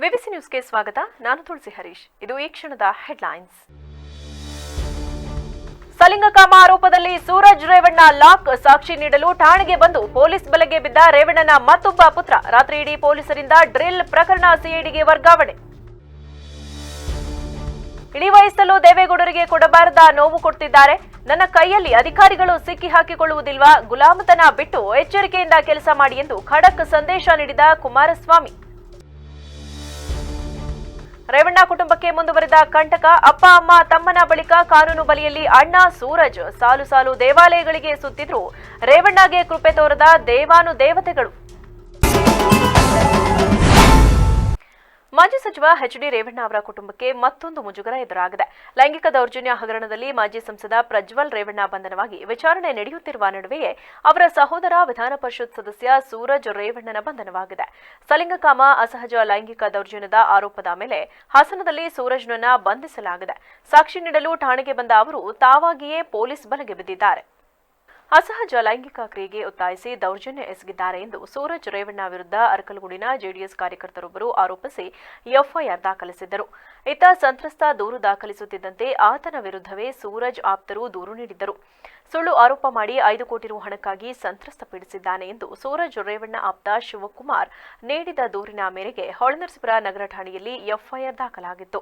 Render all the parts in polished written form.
ವಿವಿಸಿ ನ್ಯೂಸ್ಗೆ ಸ್ವಾಗತ. ನಾನು ತುಳಸಿ ಹರೀಶ್. ಇದು ಈ ಕ್ಷಣದ ಹೆಡ್ಲೈನ್ಸ್. ಸಲಿಂಗಕಾಮ ಆರೋಪದಲ್ಲಿ ಸೂರಜ್ ರೇವಣ್ಣ ಲಾಕ್. ಸಾಕ್ಷಿ ನೀಡಲು ಠಾಣೆಗೆ ಬಂದು ಪೊಲೀಸ್ ಬಲೆಗೆ ಬಿದ್ದ ರೇವಣ್ಣನ ಮತ್ತೊಬ್ಬ ಪುತ್ರ. ರಾತ್ರಿ ಇಡೀ ಪೊಲೀಸರಿಂದ ಡ್ರಿಲ್. ಪ್ರಕರಣ ಸಿಐಡಿಗೆ ವರ್ಗಾವಣೆ. ಇಡೀ ವಯಸ್ಸಲ್ಲೂ ದೇವೇಗೌಡರಿಗೆ ಕೊಡಬಾರದ ನೋವು ಕೊಡ್ತಿದ್ದಾರೆ. ನನ್ನ ಕೈಯಲ್ಲಿ ಅಧಿಕಾರಿಗಳು ಸಿಕ್ಕಿ ಹಾಕಿಕೊಳ್ಳುವುದಿಲ್ವಾ? ಗುಲಾಮತನ ಬಿಟ್ಟು ಎಚ್ಚರಿಕೆಯಿಂದ ಕೆಲಸ ಮಾಡಿ ಎಂದು ಖಡಕ್ ಸಂದೇಶ ನೀಡಿದ ಕುಮಾರಸ್ವಾಮಿ. ರೇವಣ್ಣ ಕುಟುಂಬಕ್ಕೆ ಮುಂದುವರೆದ ಕಂಟಕ. ಅಪ್ಪ ಅಮ್ಮ ತಮ್ಮನ ಬಳಿಕ ಕಾನೂನು ಬಲಿಯಲ್ಲಿ ಅಣ್ಣ ಸೂರಜ್. ಸಾಲು ಸಾಲು ದೇವಾಲಯಗಳಿಗೆ ಸುತ್ತಿದ್ರು ರೇವಣ್ಣಗೆ ಕೃಪೆ ತೋರದ ದೇವಾನುದೇವತೆಗಳು. ಮಾಜಿ ಸಚಿವ ಎಚ್.ಡಿ. ರೇವಣ್ಣ ಅವರ ಕುಟುಂಬಕ್ಕೆ ಮತ್ತೊಂದು ಮುಜುಗರ ಎದುರಾಗಿದೆ. ಲೈಂಗಿಕ ದೌರ್ಜನ್ಯ ಹಗರಣದಲ್ಲಿ ಮಾಜಿ ಸಂಸದ ಪ್ರಜ್ವಲ್ ರೇವಣ್ಣ ಬಂಧನವಾಗಿ ವಿಚಾರಣೆ ನಡೆಯುತ್ತಿರುವ ನಡುವೆಯೇ ಅವರ ಸಹೋದರ ವಿಧಾನ ಪರಿಷತ್ ಸದಸ್ಯ ಸೂರಜ್ ರೇವಣ್ಣನ ಬಂಧನವಾಗಿದೆ. ಸಲಿಂಗಕಾಮ, ಅಸಹಜ ಲೈಂಗಿಕ ದೌರ್ಜನ್ಯದ ಆರೋಪದ ಮೇಲೆ ಹಾಸನದಲ್ಲಿ ಸೂರಜ್ನನ್ನ ಬಂಧಿಸಲಾಗಿದೆ. ಸಾಕ್ಷಿ ನೀಡಲು ಠಾಣೆಗೆ ಬಂದ ಅವರು ತಾವಾಗಿಯೇ ಪೊಲೀಸ್ ಬಲೆಗೆ ಬಿದ್ದಿದ್ದಾರೆ. ಅಸಹಜ ಲೈಂಗಿಕ ಕ್ರಿಯೆಗೆ ಒತ್ತಾಯಿಸಿ ದೌರ್ಜನ್ಯ ಎಸಗಿದ್ದಾರೆ ಎಂದು ಸೂರಜ್ ರೇವಣ್ಣ ವಿರುದ್ಧ ಅರಕಲಗೂಡಿನ ಜೆಡಿಎಸ್ ಕಾರ್ಯಕರ್ತರೊಬ್ಬರು ಆರೋಪಿಸಿ ಎಫ್ಐಆರ್ ದಾಖಲಿಸಿದ್ದರು. ಇತ್ತ ಸಂತ್ರಸ್ತ ದೂರು ದಾಖಲಿಸುತ್ತಿದ್ದಂತೆ ಆತನ ವಿರುದ್ಧವೇ ಸೂರಜ್ ಆಪ್ತರು ದೂರು ನೀಡಿದ್ದರು. ಸುಳ್ಳು ಆರೋಪ ಮಾಡಿ 5 ಕೋಟಿ ರು ಹಣಕ್ಕಾಗಿ ಸಂತ್ರಸ್ತ ಪೀಡಿಸಿದ್ದಾನೆ ಎಂದು ಸೂರಜ್ ರೇವಣ್ಣ ಆಪ್ತ ಶಿವಕುಮಾರ್ ನೀಡಿದ ದೂರಿನ ಮೇರೆಗೆ ಹೊಳೆನರಸೀಪುರ ನಗರ ಠಾಣೆಯಲ್ಲಿ ಎಫ್ಐಆರ್ ದಾಖಲಾಗಿತ್ತು.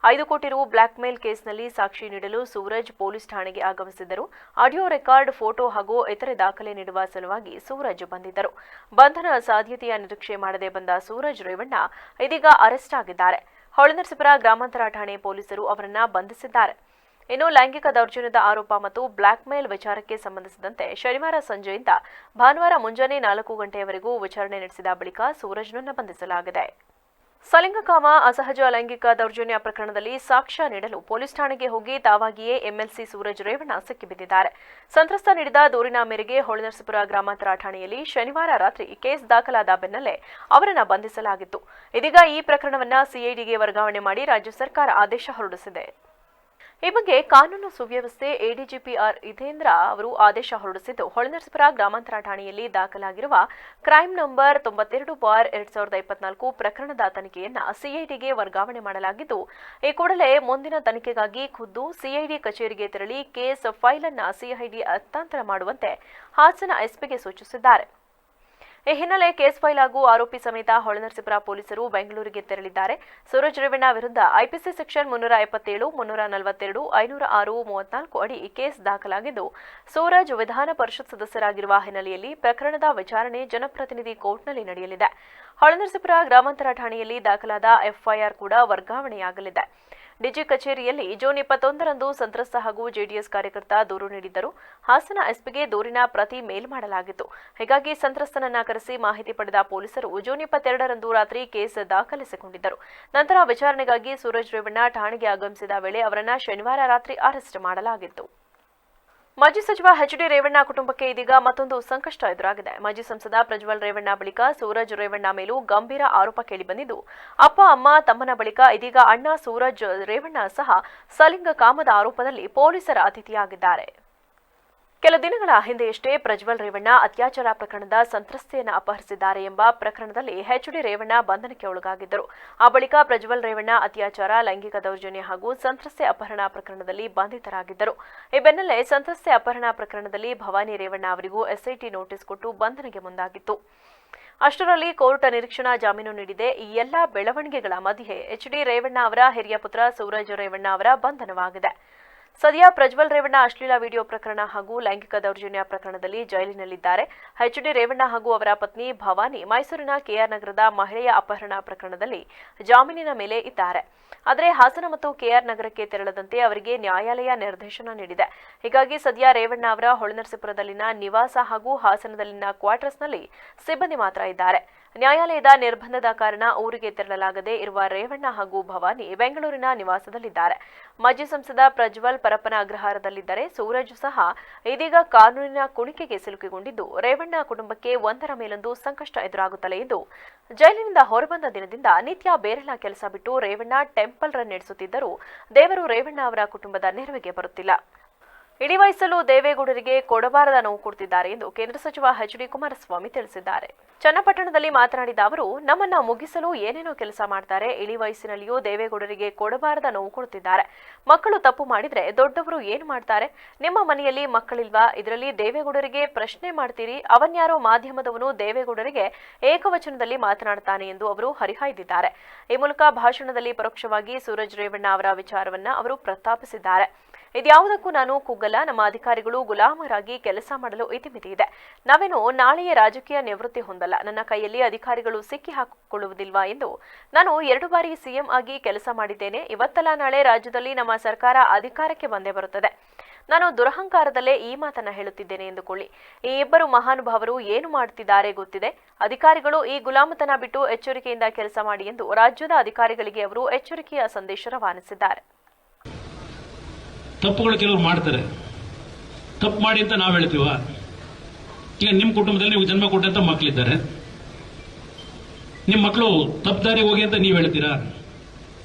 5 ಕೋಟಿ ರು ಬ್ಲಾಕ್ ಮೇಲ್ ಕೇಸ್ನಲ್ಲಿ ಸಾಕ್ಷಿ ನೀಡಲು ಸೂರಜ್ ಪೊಲೀಸ್ ಠಾಣೆಗೆ ಆಗಮಿಸಿದ್ದರು. ಆಡಿಯೋ ರೆಕಾರ್ಡ್, ಫೋಟೋ ಹಾಗೂ ಇತರೆ ದಾಖಲೆ ನೀಡುವ ಸಲುವಾಗಿ ಸೂರಜ್ ಬಂದಿದ್ದರು. ಬಂಧನ ಸಾಧ್ಯತೆಯ ನಿರೀಕ್ಷೆ ಮಾಡದೆ ಬಂದ ಸೂರಜ್ ರೇವಣ್ಣ ಇದೀಗ ಅರೆಸ್ಟ್ ಆಗಿದ್ದಾರೆ. ಹೊಳೆನರಸೀಪುರ ಗ್ರಾಮಾಂತರ ಠಾಣೆ ಪೊಲೀಸರು ಅವರನ್ನ ಬಂಧಿಸಿದ್ದಾರೆ. ಇನ್ನು ಲೈಂಗಿಕ ದೌರ್ಜನ್ಯದ ಆರೋಪ ಮತ್ತು ಬ್ಲಾಕ್ ಮೇಲ್ ವಿಚಾರಕ್ಕೆ ಸಂಬಂಧಿಸಿದಂತೆ ಶನಿವಾರ ಸಂಜೆಯಿಂದ ಭಾನುವಾರ ಮುಂಜಾನೆ 4 ಗಂಟೆಯವರೆಗೂ ವಿಚಾರಣೆ ನಡೆಸಿದ ಬಳಿಕ ಸೂರಜ್ನನ್ನು ಬಂಧಿಸಲಾಗಿದೆ. ಸಲಿಂಗಕಾಮ, ಅಸಹಜ ಲೈಂಗಿಕ ದೌರ್ಜನ್ಯ ಪ್ರಕರಣದಲ್ಲಿ ಸಾಕ್ಷ್ಯ ನೀಡಲು ಪೊಲೀಸ್ ಠಾಣೆಗೆ ಹೋಗಿ ತಾವಾಗಿಯೇ ಎಂಎಲ್ಸಿ ಸೂರಜ್ ರೇವಣ್ಣ ಸಿಕ್ಕಿಬಿದ್ದಿದ್ದಾರೆ. ಸಂತ್ರಸ್ತ ನೀಡಿದ ದೂರಿನ ಮೇರೆಗೆ ಹೊಳೆನರಸೀಪುರ ಗ್ರಾಮಾಂತರ ಠಾಣೆಯಲ್ಲಿ ಶನಿವಾರ ರಾತ್ರಿ ಕೇಸ್ ದಾಖಲಾದ ಬೆನ್ನಲ್ಲೇ ಅವರನ್ನು ಬಂಧಿಸಲಾಗಿತ್ತು. ಇದೀಗ ಈ ಪ್ರಕರಣವನ್ನು ಸಿಐಡಿಗೆ ವರ್ಗಾವಣೆ ಮಾಡಿ ರಾಜ್ಯ ಸರ್ಕಾರ ಆದೇಶ ಹೊರಡಿಸಿದೆ. ಈ ಬಗ್ಗೆ ಕಾನೂನು ಸುವ್ಯವಸ್ಥೆ ಎಡಿಜಿಪಿ ಆರ್ ಇದೇಂದ್ರ ಅವರು ಆದೇಶ ಹೊರಡಿಸಿದ್ದು, ಹೊಳೆನರಸೀಪುರ ಗ್ರಾಮಾಂತರ ಠಾಣೆಯಲ್ಲಿ ದಾಖಲಾಗಿರುವ ಕ್ರೈಂ ನಂಬರ್ 92/2024 ಪ್ರಕರಣದ ತನಿಖೆಯನ್ನ ಸಿಐಡಿಗೆ ವರ್ಗಾವಣೆ ಮಾಡಲಾಗಿದ್ದು, ಈ ಕೂಡಲೇ ಮುಂದಿನ ತನಿಖೆಗಾಗಿ ಖುದ್ದು ಸಿಐಡಿ ಕಚೇರಿಗೆ ತೆರಳಿ ಕೇಸ್ ಫೈಲ್ ಅನ್ನು ಸಿಐಡಿ ಹಸ್ತಾಂತರ ಮಾಡುವಂತೆ ಹಾಸನ ಎಸ್ಪಿಗೆ ಸೂಚಿಸಿದ್ದಾರೆ. ಈ ಹಿನ್ನೆಲೆ ಕೇಸ್ ಫೈಲ್ ಹಾಗೂ ಆರೋಪಿ ಸಮೇತ ಹೊಳೆನರಸೀಪುರ ಪೊಲೀಸರು ಬೆಂಗಳೂರಿಗೆ ತೆರಳಿದ್ದಾರೆ. ಸೂರಜ್ ರೇವಣ್ಣ ವಿರುದ್ಧ ಐಪಿಸಿ ಸೆಕ್ಷನ್ 377, 342, 506, 34 ಅಡಿ ಕೇಸ್ ದಾಖಲಾಗಿದ್ದು, ಸೂರಜ್ ವಿಧಾನ ಪರಿಷತ್ ಸದಸ್ಯರಾಗಿರುವ ಹಿನ್ನೆಲೆಯಲ್ಲಿ ಪ್ರಕರಣದ ವಿಚಾರಣೆ ಜನಪ್ರತಿನಿಧಿ ಕೋರ್ಟ್ನಲ್ಲಿ ನಡೆಯಲಿದೆ. ಹೊಳೆನರಸೀಪುರ ಗ್ರಾಮಾಂತರ ಠಾಣೆಯಲ್ಲಿ ದಾಖಲಾದ ಎಫ್ಐಆರ್ ಕೂಡ ವರ್ಗಾವಣೆಯಾಗಲಿದೆ. ಡಿಜಿ ಕಚೇರಿಯಲ್ಲಿ ಜೂನ್ 21ರಂದು ಸಂತ್ರಸ್ತ ಹಾಗೂ ಜೆಡಿಎಸ್ ಕಾರ್ಯಕರ್ತ ದೂರು ನೀಡಿದ್ದರು. ಹಾಸನ ಎಸ್ಪಿಗೆ ದೂರಿನ ಪ್ರತಿ ಮೇಲ್ ಮಾಡಲಾಗಿತ್ತು. ಹೀಗಾಗಿ ಸಂತ್ರಸ್ತನನ್ನ ಕರೆಸಿ ಮಾಹಿತಿ ಪಡೆದ ಪೊಲೀಸರು ಜೂನ್ 22ರಂದು ರಾತ್ರಿ ಕೇಸ್ ದಾಖಲಿಸಿಕೊಂಡಿದ್ದರು. ನಂತರ ವಿಚಾರಣೆಗಾಗಿ ಸೂರಜ್ ರೇವಣ್ಣ ಠಾಣೆಗೆ ಆಗಮಿಸಿದ ವೇಳೆ ಅವರನ್ನ ಶನಿವಾರ ರಾತ್ರಿ ಅರೆಸ್ಟ್ ಮಾಡಲಾಗಿತ್ತು. ಮಾಜಿ ಸಚಿವ ಎಚ್.ಡಿ. ರೇವಣ್ಣ ಕುಟುಂಬಕ್ಕೆ ಇದೀಗ ಮತ್ತೊಂದು ಸಂಕಷ್ಟ ಎದುರಾಗಿದೆ. ಮಾಜಿ ಸಂಸದ ಪ್ರಜ್ವಲ್ ರೇವಣ್ಣ ಬಳಿಕ ಸೂರಜ್ ರೇವಣ್ಣ ಮೇಲೂ ಗಂಭೀರ ಆರೋಪ ಕೇಳಿಬಂದಿದ್ದು, ಅಪ್ಪ ಅಮ್ಮ ತಮ್ಮನ ಬಳಿಕ ಇದೀಗ ಅಣ್ಣ ಸೂರಜ್ ರೇವಣ್ಣ ಸಹ ಸಲಿಂಗಕಾಮದ ಆರೋಪದಲ್ಲಿ ಪೊಲೀಸರ ಅತಿಥಿಯಾಗಿದ್ದಾರೆ. ಕೆಲ ದಿನಗಳ ಹಿಂದೆಯಷ್ಟೇ ಪ್ರಜ್ವಲ್ ರೇವಣ್ಣ ಅತ್ಯಾಚಾರ ಪ್ರಕರಣದ ಸಂತ್ರಸ್ತೆಯನ್ನು ಅಪಹರಿಸಿದ್ದಾರೆ ಎಂಬ ಪ್ರಕರಣದಲ್ಲಿ ಎಚ್.ಡಿ. ರೇವಣ್ಣ ಬಂಧನಕ್ಕೆ ಒಳಗಾಗಿದ್ದರು. ಆ ಬಳಿಕ ಪ್ರಜ್ವಲ್ ರೇವಣ್ಣ ಅತ್ಯಾಚಾರ, ಲೈಂಗಿಕ ದೌರ್ಜನ್ಯ ಹಾಗೂ ಸಂತ್ರಸ್ತೆ ಅಪಹರಣ ಪ್ರಕರಣದಲ್ಲಿ ಬಂಧಿತರಾಗಿದ್ದರು. ಈ ಬೆನ್ನಲ್ಲೇ ಸಂತ್ರಸ್ತೆ ಅಪಹರಣ ಪ್ರಕರಣದಲ್ಲಿ ಭವಾನಿ ರೇವಣ್ಣ ಅವರಿಗೂ ಎಸ್ಐಟಿ ನೋಟಿಸ್ ಕೊಟ್ಟು ಬಂಧನಕ್ಕೆ ಮುಂದಾಗಿತ್ತು. ಅಷ್ಟರಲ್ಲಿ ಕೋರ್ಟ್ ನಿರೀಕ್ಷಣಾ ಜಾಮೀನು ನೀಡಿದೆ. ಈ ಎಲ್ಲಾ ಬೆಳವಣಿಗೆಗಳ ಮಧ್ಯೆ ಎಚ್.ಡಿ. ರೇವಣ್ಣ ಅವರ ಹಿರಿಯ ಪುತ್ರ ಸೂರಜ್ ರೇವಣ್ಣ ಅವರ ಬಂಧನವಾಗಿದೆ. ಸದ್ಯ ಪ್ರಜ್ವಲ್ ರೇವಣ್ಣ ಅಶ್ಲೀಲ ವಿಡಿಯೋ ಪ್ರಕರಣ ಹಾಗೂ ಲೈಂಗಿಕ ದೌರ್ಜನ್ಯ ಪ್ರಕರಣದಲ್ಲಿ ಜೈಲಿನಲ್ಲಿದ್ದಾರೆ. ಎಚ್.ಡಿ. ರೇವಣ್ಣ ಹಾಗೂ ಅವರ ಪತ್ನಿ ಭವಾನಿ ಮೈಸೂರಿನ ಕೆಆರ್ ನಗರದ ಮಹಿಳೆಯ ಅಪಹರಣ ಪ್ರಕರಣದಲ್ಲಿ ಜಾಮೀನಿನ ಮೇಲೆ ಇದ್ದಾರೆ. ಆದರೆ ಹಾಸನ ಮತ್ತು ಕೆಆರ್ ನಗರಕ್ಕೆ ತೆರಳದಂತೆ ಅವರಿಗೆ ನ್ಯಾಯಾಲಯ ನಿರ್ದೇಶನ ನೀಡಿದೆ. ಹೀಗಾಗಿ ಸದ್ಯ ರೇವಣ್ಣ ಅವರ ಹೊಳೆನರಸೀಪುರದಲ್ಲಿನ ನಿವಾಸ ಹಾಗೂ ಹಾಸನದಲ್ಲಿನ ಕ್ವಾರ್ಟರ್ಸ್ನಲ್ಲಿ ಸಿಬ್ಬಂದಿ ಮಾತ್ರ ಇದ್ದಾರೆ. ನ್ಯಾಯಾಲಯದ ನಿರ್ಬಂಧದ ಕಾರಣ ಊರಿಗೆ ತೆರಳಲಾಗದೆ ಇರುವ ರೇವಣ್ಣ ಹಾಗೂ ಭವಾನಿ ಬೆಂಗಳೂರಿನ ನಿವಾಸದಲ್ಲಿದ್ದಾರೆ. ಮಾಜಿ ಸಂಸದ ಪ್ರಜ್ವಲ್ ಪರಪ್ಪನ ಅಗ್ರಹಾರದಲ್ಲಿದ್ದರೆ, ಸೂರಜ್ ಸಹ ಇದೀಗ ಕಾನೂನಿನ ಕುಣಿಕೆಗೆ ಸಿಲುಕಿಕೊಂಡಿದ್ದು, ರೇವಣ್ಣ ಕುಟುಂಬಕ್ಕೆ ಒಂದರ ಮೇಲೊಂದು ಸಂಕಷ್ಟ ಎದುರಾಗುತ್ತಲೇ ಇದ್ದು, ಜೈಲಿನಿಂದ ಹೊರಬಂದ ದಿನದಿಂದ ನಿತ್ಯ ಬೇರೆಲ್ಲ ಕೆಲಸ ಬಿಟ್ಟು ರೇವಣ್ಣ ಟೆಂಪಲ್ ರನ್ ನಡೆಸುತ್ತಿದ್ದರೂ ದೇವರು ರೇವಣ್ಣ ಅವರ ಕುಟುಂಬದ ನೆರವಿಗೆ ಬರುತ್ತಿಲ್ಲ. ಇಳಿವಹಿಸಲು ದೇವೇಗೌಡರಿಗೆ ಕೊಡಬಾರದ ನೋವು ಕೊಡ್ತಿದ್ದಾರೆ ಎಂದು ಕೇಂದ್ರ ಸಚಿವ ಎಚ್.ಡಿ. ಕುಮಾರಸ್ವಾಮಿ ತಿಳಿಸಿದ್ದಾರೆ. ಚನ್ನಪಟ್ಟಣದಲ್ಲಿ ಮಾತನಾಡಿದ ಅವರು, ನಮ್ಮನ್ನ ಮುಗಿಸಲು ಏನೇನೋ ಕೆಲಸ ಮಾಡ್ತಾರೆ. ಇಳಿ ವಯಸ್ಸಿನಲ್ಲಿಯೂ ದೇವೇಗೌಡರಿಗೆ ಕೊಡಬಾರದ ನೋವು ಕೊಡುತ್ತಿದ್ದಾರೆ. ಮಕ್ಕಳು ತಪ್ಪು ಮಾಡಿದ್ರೆ ದೊಡ್ಡವರು ಏನು ಮಾಡ್ತಾರೆ? ನಿಮ್ಮ ಮನೆಯಲ್ಲಿ ಮಕ್ಕಳಿಲ್ವಾ? ಇದರಲ್ಲಿ ದೇವೇಗೌಡರಿಗೆ ಪ್ರಶ್ನೆ ಮಾಡ್ತೀರಿ. ಅವನ್ಯಾರೋ ಮಾಧ್ಯಮದವನು ದೇವೇಗೌಡರಿಗೆ ಏಕವಚನದಲ್ಲಿ ಮಾತನಾಡ್ತಾನೆ ಎಂದು ಅವರು ಹರಿಹಾಯ್ದಿದ್ದಾರೆ. ಈ ಮೂಲಕ ಭಾಷಣದಲ್ಲಿ ಪರೋಕ್ಷವಾಗಿ ಸೂರಜ್ ರೇವಣ್ಣ ಅವರ ವಿಚಾರವನ್ನ ಅವರು ಪ್ರಸ್ತಾಪಿಸಿದ್ದಾರೆ. ಇದ್ಯಾವುದಕ್ಕೂ ನಾನು ಕುಗ್ಗಲ್ಲ. ನಮ್ಮ ಅಧಿಕಾರಿಗಳು ಗುಲಾಮರಾಗಿ ಕೆಲಸ ಮಾಡಲು ಇತಿಮಿತಿ ಇದೆ. ನಾವೇನು ನಾಳೆಯೇ ರಾಜಕೀಯ ನಿವೃತ್ತಿ ಹೊಂದಲ್ಲ. ನನ್ನ ಕೈಯಲ್ಲಿ ಅಧಿಕಾರಿಗಳು ಸಿಕ್ಕಿ ಹಾಕಿಕೊಳ್ಳುವುದಿಲ್ವಾ ಎಂದು ನಾನು 2 ಬಾರಿ ಸಿಎಂ ಆಗಿ ಕೆಲಸ ಮಾಡಿದ್ದೇನೆ. ಇವತ್ತಲ್ಲ ನಾಳೆ ರಾಜ್ಯದಲ್ಲಿ ನಮ್ಮ ಸರ್ಕಾರ ಅಧಿಕಾರಕ್ಕೆ ಬಂದೇ ಬರುತ್ತದೆ. ನಾನು ದುರಹಂಕಾರದಲ್ಲೇ ಈ ಮಾತನ್ನ ಹೇಳುತ್ತಿದ್ದೇನೆ ಎಂದುಕೊಳ್ಳಿ. ಈ ಇಬ್ಬರು ಮಹಾನುಭಾವರು ಏನು ಮಾಡುತ್ತಿದ್ದಾರೆ ಗೊತ್ತಿದೆ. ಅಧಿಕಾರಿಗಳು ಈ ಗುಲಾಮತನ ಬಿಟ್ಟು ಎಚ್ಚರಿಕೆಯಿಂದ ಕೆಲಸ ಮಾಡಿ ಎಂದು ರಾಜ್ಯದ ಅಧಿಕಾರಿಗಳಿಗೆ ಅವರು ಎಚ್ಚರಿಕೆಯ ಸಂದೇಶ ರವಾನಿಸಿದ್ದಾರೆ. ತಪ್ಪುಗಳು ಕೆಲವರು ಮಾಡ್ತಾರೆ. ತಪ್ಪು ಮಾಡಿ ಅಂತ ನಾವು ಹೇಳ್ತೀವ? ಈಗ ನಿಮ್ಮ ಕುಟುಂಬದಲ್ಲಿ ನೀವು ಜನ್ಮ ಕೊಟ್ಟಂತ ಮಕ್ಕಳಿದ್ದಾರೆ. ನಿಮ್ಮ ಮಕ್ಕಳು ತಪ್ಪು ದಾರಿ ಹೋಗಿ ಅಂತ ನೀವು ಹೇಳ್ತೀರಾ?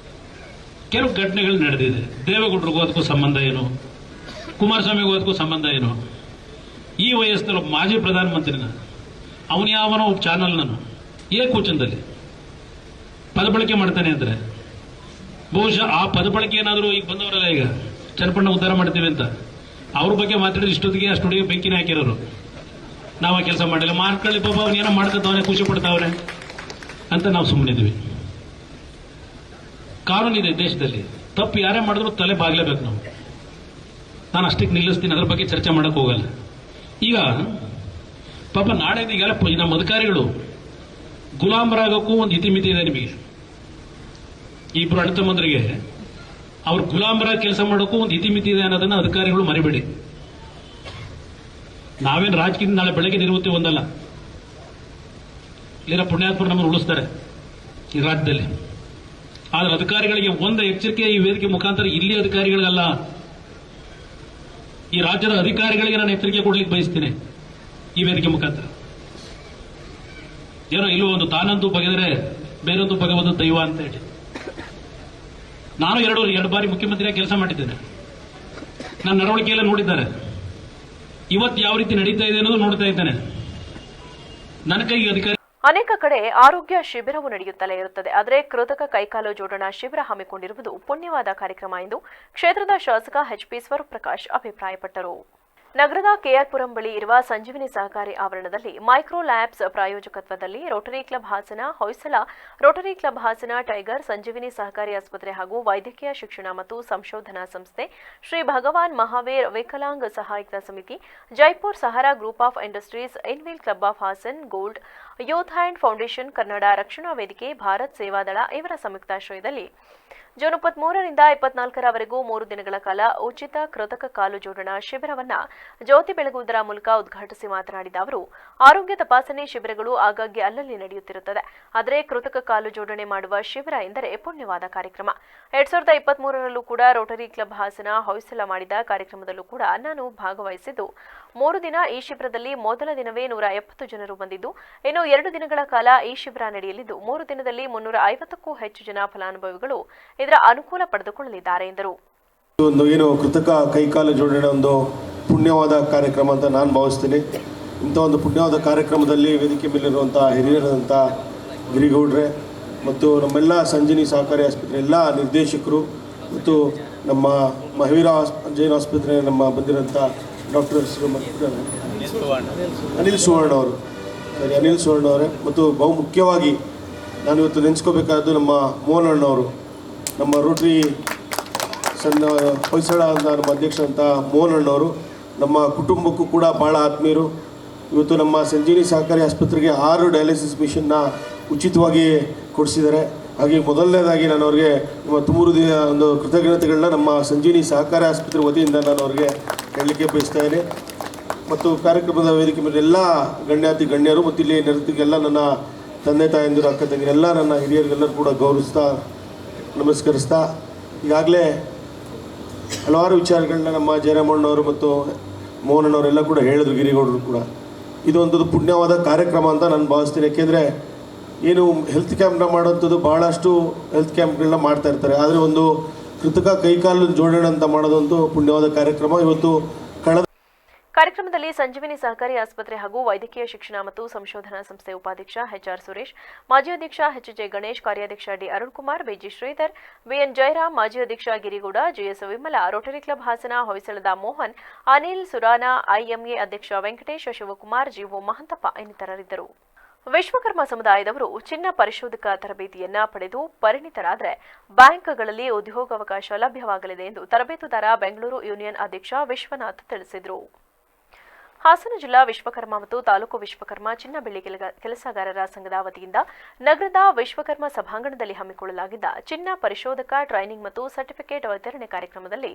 ಕೆಲವು ಘಟನೆಗಳು ನಡೆದಿದೆ. ದೇವೇಗೌಡರಿಗೂ ಅದಕ್ಕೂ ಸಂಬಂಧ ಏನು? ಕುಮಾರಸ್ವಾಮಿಗೂ ಅದಕ್ಕೂ ಸಂಬಂಧ ಏನು? ಈ ವಯಸ್ಸಲ್ಲಿ ಮಾಜಿ ಪ್ರಧಾನಮಂತ್ರಿನ ಅವನು ಯಾವನೋ ಒಬ್ಬ ಚಾನಲ್ ನಾನು ಏಕವಚನದಲ್ಲಿ ಪದಬಳಕೆ ಮಾಡ್ತಾನೆ ಅಂದ್ರೆ ಬಹುಶಃ ಆ ಪದಬಳಕೆ ಏನಾದರೂ ಈಗ ಬಂದವರಲ್ಲ, ಈಗ ಚನ್ನಪಟ್ಟಣ ಉದ್ಧಾರ ಮಾಡ್ತೀವಿ ಅಂತ ಅವ್ರ ಬಗ್ಗೆ ಮಾತಾಡಿದ್ರೆ ಇಷ್ಟೊತ್ತಿಗೆ ಅಷ್ಟೊತ್ತಿಗೆ ಬೆಂಕಿನ ಹಾಕಿರೋರು. ನಾವು ಆ ಕೆಲಸ ಮಾಡಿಲ್ಲ. ಮಾಡ್ಕೊಳ್ಳಿ ಪಾಪ, ಅವನೇನೋ ಮಾಡ್ಕೊತಾವನೆ, ಖುಷಿ ಪಡ್ತಾವನೆ ಅಂತ ನಾವು ಸುಮ್ಮನಿದ್ವಿ. ಕಾನೂನಿದೆ ದೇಶದಲ್ಲಿ. ತಪ್ಪು ಯಾರೇ ಮಾಡಿದ್ರು ತಲೆ ಬಾಗ್ಲೇಬೇಕು ನಾವು. ನಾನು ಅಷ್ಟಕ್ಕೆ ನಿಲ್ಲಿಸ್ತೀನಿ, ಅದ್ರ ಬಗ್ಗೆ ಚರ್ಚೆ ಮಾಡಕ್ ಹೋಗಲ್ಲ. ಈಗ ಪಾಪ ನಾಳೆ ಈಗೆಲ್ಲ ನಮ್ಮ ಅಧಿಕಾರಿಗಳು ಗುಲಾಮರಾಗಕ್ಕೂ ಒಂದು ಇತಿಮಿತಿ ಇದೆ. ನಿಮಗೆ ಇಬ್ರು ಅಣ್ಣ ತಮ್ಮಂದ್ರಿಗೆ ಅವ್ರು ಗುಲಾಮರಾಗಿ ಕೆಲಸ ಮಾಡೋಕ್ಕೂ ಒಂದು ಇತಿಮಿತಿ ಇದೆ ಅನ್ನೋದನ್ನ ಅಧಿಕಾರಿಗಳು ಮರಿಬೇಡಿ. ನಾವೇನು ರಾಜಕೀಯ ನಾಳೆ ಬೆಳಗ್ಗೆ ನಿವೃತ್ತಿ ಹೊಂದಲ್ಲ. ಇಲ್ಲಿರೋ ಪುಣ್ಯಾತ್ಮರು ನಮ್ಮನ್ನು ಉಳಿಸ್ತಾರೆ ಈ ರಾಜ್ಯದಲ್ಲಿ. ಆದ್ರೆ ಅಧಿಕಾರಿಗಳಿಗೆ ಒಂದು ಎಚ್ಚರಿಕೆ ಈ ವೇದಿಕೆ ಮುಖಾಂತರ ಇಲ್ಲಿ ಅಧಿಕಾರಿಗಳಿಗಲ್ಲ, ಈ ರಾಜ್ಯದ ಅಧಿಕಾರಿಗಳಿಗೆ ನಾನು ಎಚ್ಚರಿಕೆ ಕೊಡ್ಲಿಕ್ಕೆ ಬಯಸ್ತೀನಿ ಈ ವೇದಿಕೆ ಮುಖಾಂತರ. ಏನೋ ಇಲ್ಲೂ ಒಂದು ತಾನಂತೂ ಬಗೆದರೆ ಬೇರೊಂದು ಬಗೆವುದು ದೈವ ಅಂತ ಹೇಳಿ. ನಾನು ಎರಡು ಬಾರಿ ಮುಖ್ಯಮಂತ್ರಿಯಾಗಿ ಕೆಲಸ ಮಾಡಿದ್ದೇನೆ. ನನ್ನ ನಡವಳಿಕೆಯೆಲ್ಲ ನೋಡಿದ್ದಾರೆ. ಇವತ್ತು ಯಾವ ರೀತಿ ನಡೀತಾ ಇದೆ ಅನ್ನೋದು ನೋಡ್ತಾ ಇದ್ದೇನೆ. ನನ್ನ ಕೈಗೆ ಅಧಿಕಾರಿ ಅನೇಕ ಕಡೆ ಆರೋಗ್ಯ ಶಿಬಿರವು ನಡೆಯುತ್ತಲೇ ಇರುತ್ತದೆ. ಆದರೆ ಕೃತಕ ಕೈಕಾಲು ಜೋಡಣಾ ಶಿಬಿರ ಹಮ್ಮಿಕೊಂಡಿರುವುದು ಪುಣ್ಯವಾದ ಕಾರ್ಯಕ್ರಮ ಎಂದು ಕ್ಷೇತ್ರದ ಶಾಸಕ ಎಚ್.ಪಿ. ಸ್ವರೂಪ್ರಕಾಶ್ ಅಭಿಪ್ರಾಯಪಟ್ಟರು. ನಗರದ ಕೆಆರ್ಪುರಂ ಬಳಿ ಇರುವ ಸಂಜೀವಿನಿ ಸಹಕಾರಿ ಆವರಣದಲ್ಲಿ ಮೈಕ್ರೋ ಲ್ಯಾಬ್ಸ್ ಪ್ರಾಯೋಜಕತ್ವದಲ್ಲಿ rotary club Hassan, Hoysala, rotary club Hassan, tiger, Sanjeevini ಸಹಕಾರಿ ಆಸ್ಪತ್ರೆ ಹಾಗೂ ವೈದ್ಯಕೀಯ ಶಿಕ್ಷಣ ಮತ್ತು ಸಂಶೋಧನಾ ಸಂಸ್ಥೆ, ಶ್ರೀ ಭಗವಾನ್ ಮಹಾವೀರ್ ವಿಕಲಾಂಗ್ ಸಹಾಯಕ ಸಮಿತಿ, Jaipur Sahara group of industries, ಇನ್ವಿಲ್ club of Hassan, gold youth hand foundation, Kannada ರಕ್ಷಣಾ ವೇದಿಕೆ, ಭಾರತ್ ಸೇವಾದಳ ಇವರ ಸಂಯುಕ್ತಾಶ್ರಯದಲ್ಲಿ ಜೂನ್ 23ರಿಂದ 24ರವರೆಗೂ 3 ದಿನಗಳ ಕಾಲ ಉಚಿತ ಕೃತಕ ಕಾಲು ಜೋಡಣಾ ಶಿಬಿರವನ್ನು ಜ್ಯೋತಿ ಬೆಳಗುವುದರ ಮೂಲಕ ಉದ್ಘಾಟಿಸಿ ಮಾತನಾಡಿದ ಅವರು, ಆರೋಗ್ಯ ತಪಾಸಣೆ ಶಿಬಿರಗಳು ಆಗಾಗ್ಗೆ ಅಲ್ಲಲ್ಲಿ ನಡೆಯುತ್ತಿರುತ್ತದೆ. ಆದರೆ ಕೃತಕ ಕಾಲು ಜೋಡಣೆ ಮಾಡುವ ಶಿಬಿರ ಎಂದರೆ ಪುಣ್ಯವಾದ ಕಾರ್ಯಕ್ರಮ. 2023ರಲ್ಲೂ ಕೂಡ ರೋಟರಿ ಕ್ಲಬ್ ಹಾಸನ, ಹೊಯ್ಸಳ ಮಾಡಿದ ಕಾರ್ಯಕ್ರಮದಲ್ಲೂ ಕೂಡ ನಾನು ಭಾಗವಹಿಸಿದ್ದು 3 ದಿನ ಈ ಶಿಬಿರದಲ್ಲಿ ಮೊದಲ ದಿನವೇ 170 ಜನರು ಬಂದಿದ್ದು, ಇನ್ನು 2 ದಿನಗಳ ಕಾಲ ಈ ಶಿಬಿರ ನಡೆಯಲಿದ್ದು 3 ದಿನದಲ್ಲಿ 350ಕ್ಕೂ ಹೆಚ್ಚು ಜನ ಫಲಾನುಭವಿಗಳು ಇದರ ಅನುಕೂಲ ಪಡೆದುಕೊಳ್ಳಲಿದ್ದಾರೆ ಎಂದರು. ಏನು ಕೃತಕ ಕೈಕಾಲು ಜೋಡಣೆ ಒಂದು ಪುಣ್ಯವಾದ ಕಾರ್ಯಕ್ರಮ ಅಂತ ನಾನು ಭಾವಿಸ್ತೀನಿ. ಇಂಥ ಒಂದು ಪುಣ್ಯವಾದ ಕಾರ್ಯಕ್ರಮದಲ್ಲಿ ವೇದಿಕೆ ಮೇಲಿರುವಂಥ ಹಿರಿಯರಾದಂಥ ಗಿರಿಗೌಡ್ರೆ ಮತ್ತು ನಮ್ಮೆಲ್ಲ ಸಂಜೀವಿನಿ ಸಹಕಾರಿ ಆಸ್ಪತ್ರೆ ಎಲ್ಲ ನಿರ್ದೇಶಕರು ಮತ್ತು ನಮ್ಮ ಮಹಾವೀರ ಜೈನ್ ಆಸ್ಪತ್ರೆ ನಮ್ಮ ಬಂದಿರೋಂಥ ಡಾಕ್ಟರ್ ಅನಿಲ್ ಸುವರ್ಣ ಅವರು, ಅನಿಲ್ ಸುವರ್ಣ ಅವರೇ, ಮತ್ತು ಬಹು ಮುಖ್ಯವಾಗಿ ನಾನು ಇವತ್ತು ನೆನೆಸ್ಕೋಬೇಕಾದ್ದು ನಮ್ಮ ಮೋಹನ್ ಅಣ್ಣವರು, ನಮ್ಮ ರೋಟರಿ ಹೊಯ್ಸಳ ಅಂತ ನಮ್ಮ ಅಧ್ಯಕ್ಷರಂಥ ಮೋಹನ್ ಅಣ್ಣವರು ನಮ್ಮ ಕುಟುಂಬಕ್ಕೂ ಕೂಡ ಭಾಳ ಆತ್ಮೀಯರು. ಇವತ್ತು ನಮ್ಮ ಸಂಜೀವಿನಿ ಸಹಕಾರಿ ಆಸ್ಪತ್ರೆಗೆ 6 ಡಯಾಲಿಸಿಸ್ ಮಿಷನ್ನ ಉಚಿತವಾಗಿ ಕೊಡಿಸಿದ್ದಾರೆ. ಹಾಗೆ ಮೊದಲನೇದಾಗಿ ನಾನು ಅವ್ರಿಗೆ ನಮ್ಮ ತುಮೂರು ಒಂದು ಕೃತಜ್ಞತೆಗಳನ್ನ ನಮ್ಮ ಸಂಜೀವಿನಿ ಸಹಕಾರಿ ಆಸ್ಪತ್ರೆ ವತಿಯಿಂದ ನಾನು ಅವ್ರಿಗೆ ಹೇಳಲಿಕ್ಕೆ ಬಯಸ್ತಾ ಇದ್ದೀನಿ. ಮತ್ತು ಕಾರ್ಯಕ್ರಮದ ವೇದಿಕೆ ಮೇಲೆ ಎಲ್ಲ ಗಣ್ಯಾತಿ ಗಣ್ಯರು ಮತ್ತು ಇಲ್ಲಿ ನೆರೆದಿಗೆಲ್ಲ ನನ್ನ ತಂದೆ ತಾಯಂದಿರು, ಅಕ್ಕ ತಂಗಿರೆಲ್ಲ ನನ್ನ ಹಿರಿಯರಿಗೆಲ್ಲರೂ ಕೂಡ ಗೌರವಿಸ್ತಾ ನಮಸ್ಕರಿಸ್ತಾ, ಈಗಾಗಲೇ ಹಲವಾರು ವಿಚಾರಗಳನ್ನ ನಮ್ಮ ಜಯರಾಮಣ್ಣವರು ಮತ್ತು ಮೋಹನಣ್ಣವರೆಲ್ಲ ಕೂಡ ಹೇಳಿದ್ರು, ಗಿರಿಗೌಡರು ಕೂಡ. ಇದೊಂದು ಪುಣ್ಯವಾದ ಕಾರ್ಯಕ್ರಮ ಅಂತ ನಾನು ಭಾವಿಸ್ತೀನಿ. ಯಾಕೆಂದರೆ ಏನು ಹೆಲ್ತ್ ಕ್ಯಾಂಪ್ನ ಮಾಡೋಂಥದ್ದು ಭಾಳಷ್ಟು ಹೆಲ್ತ್ ಕ್ಯಾಂಪ್ಗಳನ್ನ ಮಾಡ್ತಾ ಇರ್ತಾರೆ. ಆದರೆ ಒಂದು ಕೃತಕ ಕೈಕಾಲು ಜೋಡಣೆ ಅಂತ ಮಾಡೋದಂತೂ ಪುಣ್ಯವಾದ ಕಾರ್ಯಕ್ರಮ. ಇವತ್ತು ಕಾರ್ಯಕ್ರಮದಲ್ಲಿ ಸಂಜೀವಿನಿ ಸಹಕಾರಿ ಆಸ್ಪತ್ರೆ ಹಾಗೂ ವೈದ್ಯಕೀಯ ಶಿಕ್ಷಣ ಮತ್ತು ಸಂಶೋಧನಾ ಸಂಸ್ಥೆ ಉಪಾಧ್ಯಕ್ಷ ಎಚ್ಆರ್ ಸುರೇಶ್, ಮಾಜಿ ಅಧ್ಯಕ್ಷ ಎಚ್ಜೆ ಗಣೇಶ್, ಕಾರ್ಯಾಧ್ಯಕ್ಷ D Arun Kumar, B G Shridhar, B N Jayaram, ಮಾಜಿ ಅಧ್ಯಕ್ಷ Girigowda, G S Vimala, rotary club Hassan, ಹೊಯ್ಸಳದ ಮೋಹನ್, ಅನಿಲ್ ಸುರಾನ, ಐಎಂಎ ಅಧ್ಯಕ್ಷ ವೆಂಕಟೇಶ್, ಶಿವಕುಮಾರ್, ಜಿಒ ಮಹಂತಪ್ಪ ಇನ್ನಿತರರಿದ್ದರು. ವಿಶ್ವಕರ್ಮ ಸಮುದಾಯದವರು ಚಿನ್ನ ಪರಿಶೋಧಕ ತರಬೇತಿಯನ್ನ ಪಡೆದು ಪರಿಣಿತರಾದರೆ ಬ್ಯಾಂಕ್ಗಳಲ್ಲಿ ಉದ್ಯೋಗಾವಕಾಶ ಲಭ್ಯವಾಗಲಿದೆ ಎಂದು ತರಬೇತುದಾರ ಬೆಂಗಳೂರು ಯೂನಿಯನ್ ಅಧ್ಯಕ್ಷ ವಿಶ್ವನಾಥ್ ತಿಳಿಸಿದರು. ಹಾಸನ ಜಿಲ್ಲಾ ವಿಶ್ವಕರ್ಮ ಮತ್ತು ತಾಲೂಕು ವಿಶ್ವಕರ್ಮ ಚಿನ್ನ ಬೆಳ್ಳಿ ಕೆಲಸಗಾರರ ಸಂಘದ ವತಿಯಿಂದ ನಗರದ ವಿಶ್ವಕರ್ಮ ಸಭಾಂಗಣದಲ್ಲಿ ಹಮ್ಮಿಕೊಳ್ಳಲಾಗಿದ್ದ ಚಿನ್ನ ಪರಿಶೋಧಕ ಟ್ರೈನಿಂಗ್ ಮತ್ತು ಸರ್ಟಿಫಿಕೇಟ್ ವಿತರಣೆ ಕಾರ್ಯಕ್ರಮದಲ್ಲಿ